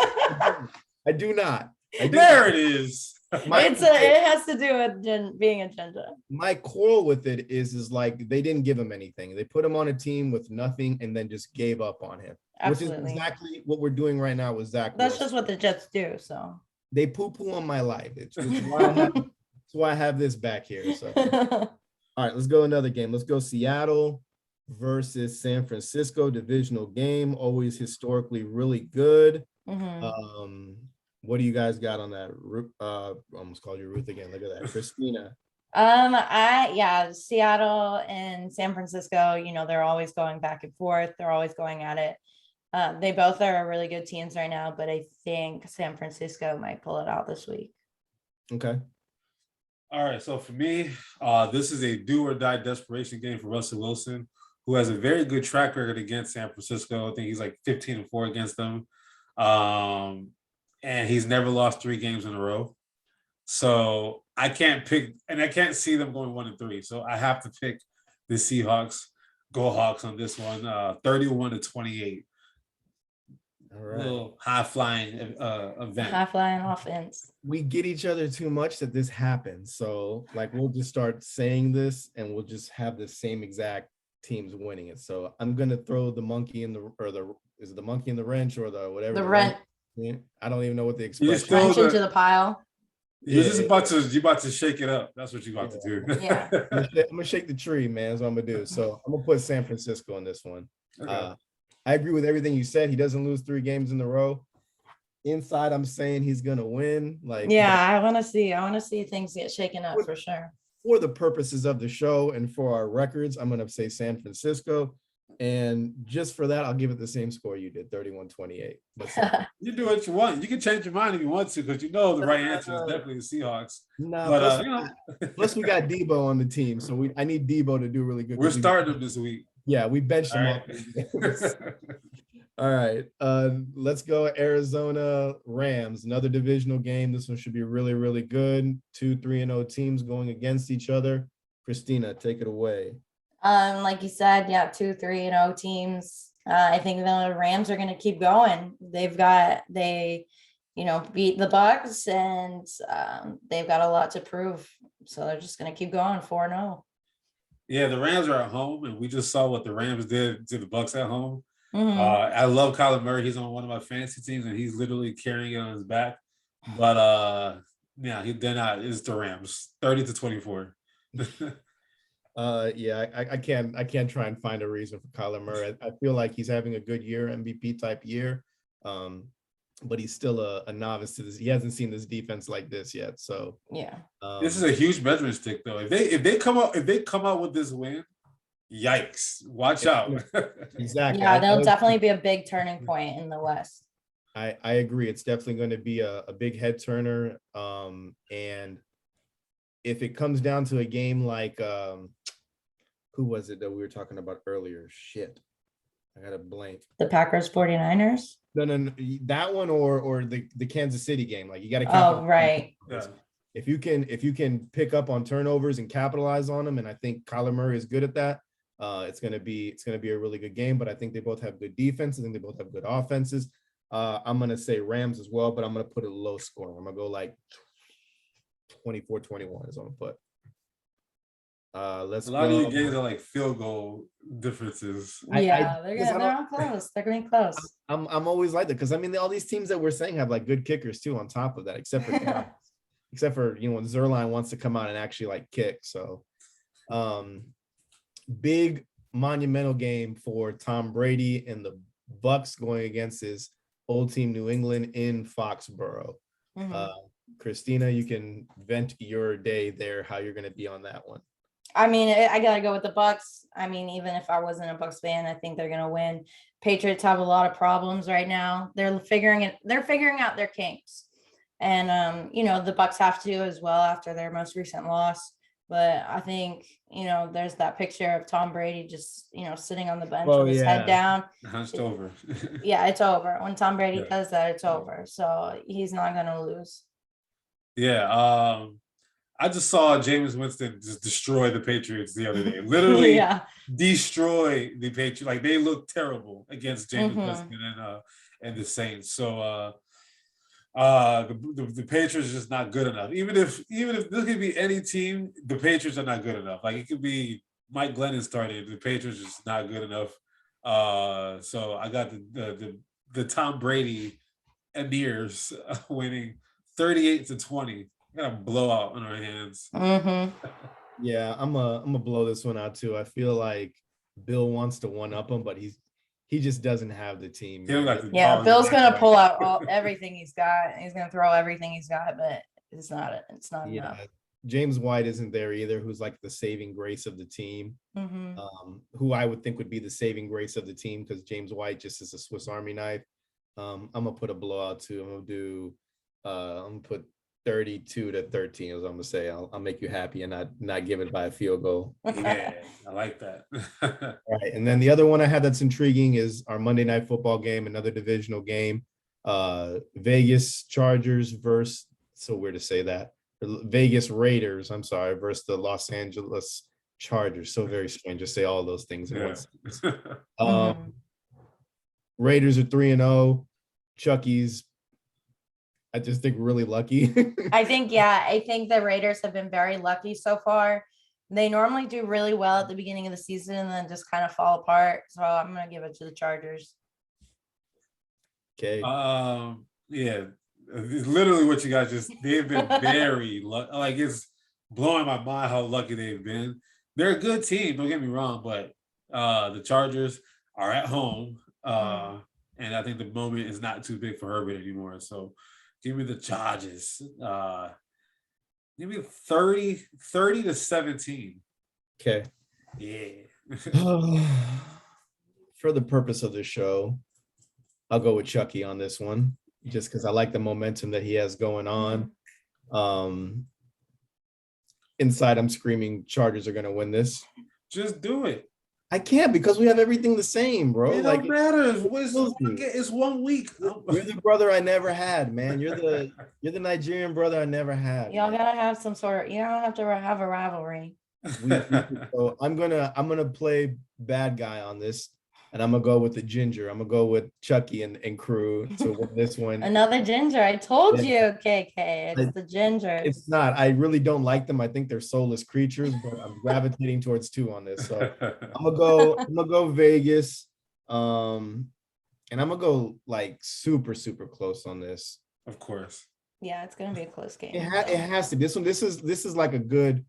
I do not.
There it is.
It has to do with being a ginger.
My quarrel with it is like they didn't give him anything. They put him on a team with nothing and then just gave up on him.
Absolutely.
Which is exactly what we're doing right now with Zach
That's
Wilson.
just what the Jets do. So
they poo-poo on my life. It's that's why I have this back here. So all right, let's go another game. Let's go Seattle versus San Francisco, divisional game, always historically really good. What do you guys got on that? Almost called you Ruth again. Look at that, Christina.
Seattle and San Francisco, they're always going back and forth. They're always going at it. They both are really good teams right now, but I think San Francisco might pull it out this week.
Okay.
All right. So for me, this is a do or die desperation game for Russell Wilson, who has a very good track record against San Francisco. I think he's like 15-4 against them. And he's never lost 3 games in a row. So I can't pick, and I can't see them going 1-3. So I have to pick the Seahawks. Go Hawks on this one. 31-28.
All right.
Little high-flying event.
High-flying offense.
We get each other too much that this happens. So like we'll just start saying this and we'll just have the same exact teams winning it. So I'm gonna throw the monkey in is it the monkey in the wrench or the whatever?
The wrench.
I don't even know what the expression.
Wrench into the pile.
You're just about to shake it up. That's what you're about to do.
Yeah.
I'm gonna shake the tree, man. That's what I'm gonna do. So I'm gonna put San Francisco in this one.
Okay.
I agree with everything you said. He doesn't lose 3 games in a row. Inside, I'm saying he's gonna win.
I want to see things get shaken up for sure.
For the purposes of the show and for our records, I'm gonna say San Francisco. And just for that, I'll give it the same score you did, 31-28.
You do what you want. You can change your mind if you want to, because the right answer is definitely the Seahawks.
Plus we got Debo on the team, so I need Debo to do really good.
We're starting him this week.
Yeah, we benched him up. All right, let's go Arizona Rams, another divisional game. This one should be really, really good. 2 3-0 teams going against each other. Christina, take it away.
Like you said, 2 3-0 teams. I think the Rams are going to keep going. They beat the Bucs, and they've got a lot to prove. So they're just going to keep going 4-0.
Yeah, the Rams are at home, and we just saw what the Rams did to the Bucs at home.
Mm-hmm.
I love Kyler Murray. He's on one of my fantasy teams, and he's literally carrying it on his back. But they're not. It's the Rams, 30-24.
I can't try and find a reason for Kyler Murray. I feel like he's having a good year, MVP type year, but he's still a novice to this. He hasn't seen this defense like this yet. So
this is a huge measuring stick, though. If they come out with this win, yikes! Watch out.
Exactly.
Yeah, there'll definitely be a big turning point in the West.
I agree. It's definitely going to be a big head turner. And if it comes down to a game like who was it that we were talking about earlier? Shit, I got a blank.
The Packers 49ers?
No, that one or the Kansas City game. Like you got to.
Oh, right.
Yeah. If you can pick up on turnovers and capitalize on them, and I think Kyler Murray is good at that. It's gonna be a really good game. But I think they both have good defense. I think they both have good offenses. I'm gonna say Rams as well, but I'm gonna put it low scoring. I'm gonna go like 24-21 is what I'm gonna put. Let's
a lot of these games are like field goal differences.
They're all close. They're going to be close.
I'm always like that because I mean all these teams that we're saying have like good kickers too on top of that, except for when Zerline wants to come out and actually like kick. So big monumental game for Tom Brady and the Bucs going against his old team New England in Foxborough.
Mm-hmm.
Christina, you can vent your day there, how you're going to be on that one.
I mean, I got to go with the Bucs. I mean, even if I wasn't a Bucs fan, I think they're going to win. Patriots have a lot of problems right now. They're figuring out their kinks. And, the Bucs have to as well after their most recent loss. But I think, there's that picture of Tom Brady just, sitting on the bench with his head down.
Hunched over.
Yeah, it's over. When Tom Brady does that, it's over. So he's not going to lose.
Yeah. I just saw Jameis Winston just destroy the Patriots the other day. Literally destroy the Patriots. Like they looked terrible against Jameis Winston and the Saints. So The Patriots are just not good enough. Even if this could be any team, the Patriots are not good enough. Like it could be Mike Glennon started. The Patriots are just not good enough. So I got the Tom Brady Emirs winning 38-20. Got a blowout on our hands.
Yeah, I'm a blow this one out too. I feel like Bill wants to one up him, but he just doesn't have the team.
Yeah, Bill's gonna pull out everything he's got. He's gonna throw everything he's got, but it's not enough.
James White isn't there either, who's like the saving grace of the team. Who I would think would be the saving grace of the team, because James White just is a Swiss Army knife. I'm gonna put a blowout too. I'm gonna put 32-13, as I'm gonna say. I'll make you happy and not give it by a field goal.
Yeah, I like that.
All right, and then the other one I had that's intriguing is our Monday Night Football game, another divisional game. Vegas Chargers versus, so weird to say that, Vegas Raiders, I'm sorry, versus the Los Angeles Chargers. So very strange to say all those things in one sentence. Raiders are 3-0. Chucky's, I just think, really lucky.
I think the Raiders have been very lucky so far. They normally do really well at the beginning of the season and then just kind of fall apart. So I'm gonna give it to the Chargers.
Okay.
Yeah, it's literally what you guys they've been very lucky. Like, it's blowing my mind how lucky they've been. They're a good team, don't get me wrong, but the Chargers are at home. And I think the moment is not too big for Herbert anymore. So give me the Chargers. Give me 30-17.
Okay.
Yeah.
For the purpose of the show, I'll go with Chucky on this one, just because I like the momentum that he has going on. Inside, I'm screaming Chargers are going to win this.
Just do it.
I can't, because we have everything the same, bro.
It
like,
don't matter. It's 1 week.
You're the brother I never had, man. You're the Nigerian brother I never had.
Y'all gotta have some sort of, you don't have to have a rivalry.
So I'm gonna play bad guy on this, and I'm gonna go with the ginger. I'm gonna go with Chucky and crew to win this one.
Another ginger. I told you, KK. It's the ginger.
It's not. I really don't like them. I think they're soulless creatures, but I'm gravitating towards 2 on this. So I'm gonna go Vegas. And I'm gonna go like super, super close on this.
Of course.
Yeah, it's gonna be a close game.
It has to be. This is like a good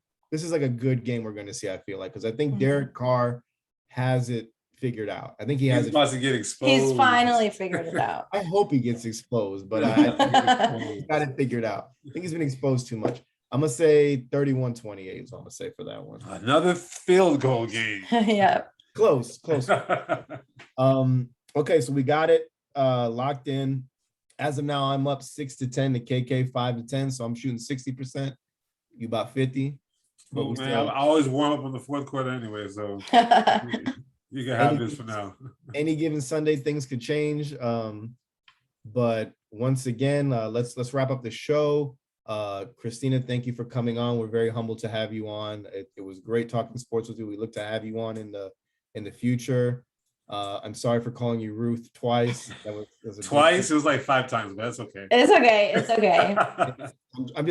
game we're gonna see, I feel like, because I think Derek Carr has it figured out. I think he's
about to get exposed.
He's finally figured it out.
I hope he gets exposed, but I think he's got it figured out. I think he's been exposed too much. I'm gonna say 31-28 is what I'm gonna say for that one.
Another field goal game.
Yeah.
Close. Okay, so we got it locked in. As of now, I'm up 6-10 to KK 5-10, so I'm shooting 60%. You about 50.
But man, I always warm up on the fourth quarter anyway, so you can have this for now.
Any given Sunday, things could change. But once again, let's wrap up the show. Christina, thank you for coming on. We're very humbled to have you on. It was great talking sports with you. We look to have you on in the future. I'm sorry for calling you Ruth twice. That was
twice. It was like 5 times, but that's okay.
It's okay.
I'm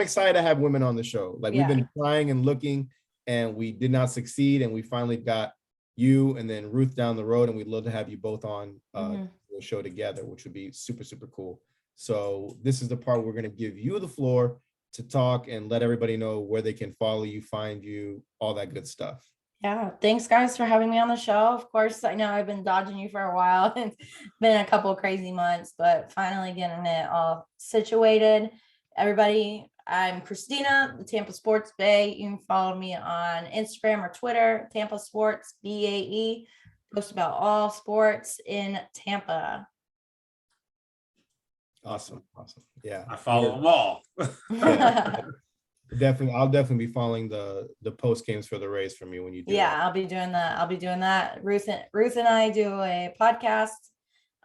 excited to have women on the show. Like, we've been trying and looking, and we did not succeed, and we finally got you and then Ruth down the road, and we'd love to have you both on the show together, which would be super, super cool. So this is the part where we're going to give you the floor to talk and let everybody know where they can follow you, find you, all that good stuff.
Yeah, thanks guys for having me on the show. Of course, I know I've been dodging you for a while. It's been a couple of crazy months, but finally getting it all situated. Everybody, I'm Christina, the Tampa Sports Bae. You can follow me on Instagram or Twitter, Tampa Sports BAE. Post about all sports in Tampa.
Awesome. Yeah,
I follow them all.
Yeah. I'll definitely be following the post games for the Rays from you when you do.
Yeah, I'll be doing that. Ruth and I do a podcast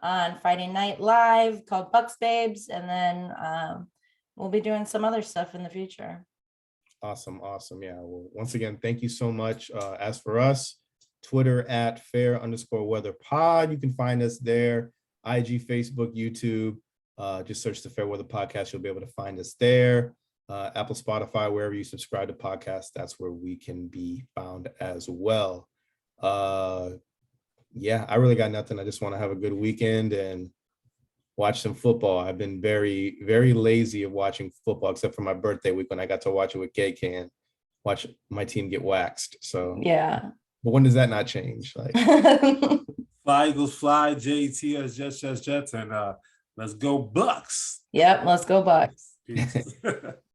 on Friday Night Live called Bucks Babes, and then we'll be doing some other stuff in the future.
Awesome. Yeah. Well, once again, thank you so much. As for us, Twitter @fair_weather pod. You can find us there. IG, Facebook, YouTube. Just search the Fair Weather Podcast. You'll be able to find us there. Apple, Spotify, wherever you subscribe to podcasts, that's where we can be found as well. Yeah, I really got nothing. I just want to have a good weekend and watch some football. I've been very, very lazy of watching football, except for my birthday week when I got to watch it with KK and watch my team get waxed. So
Yeah.
but when does that not change? Like,
Fly Eagles fly, JTS, Jets, and let's go Bucks.
Yep. Let's go Bucks.
Peace.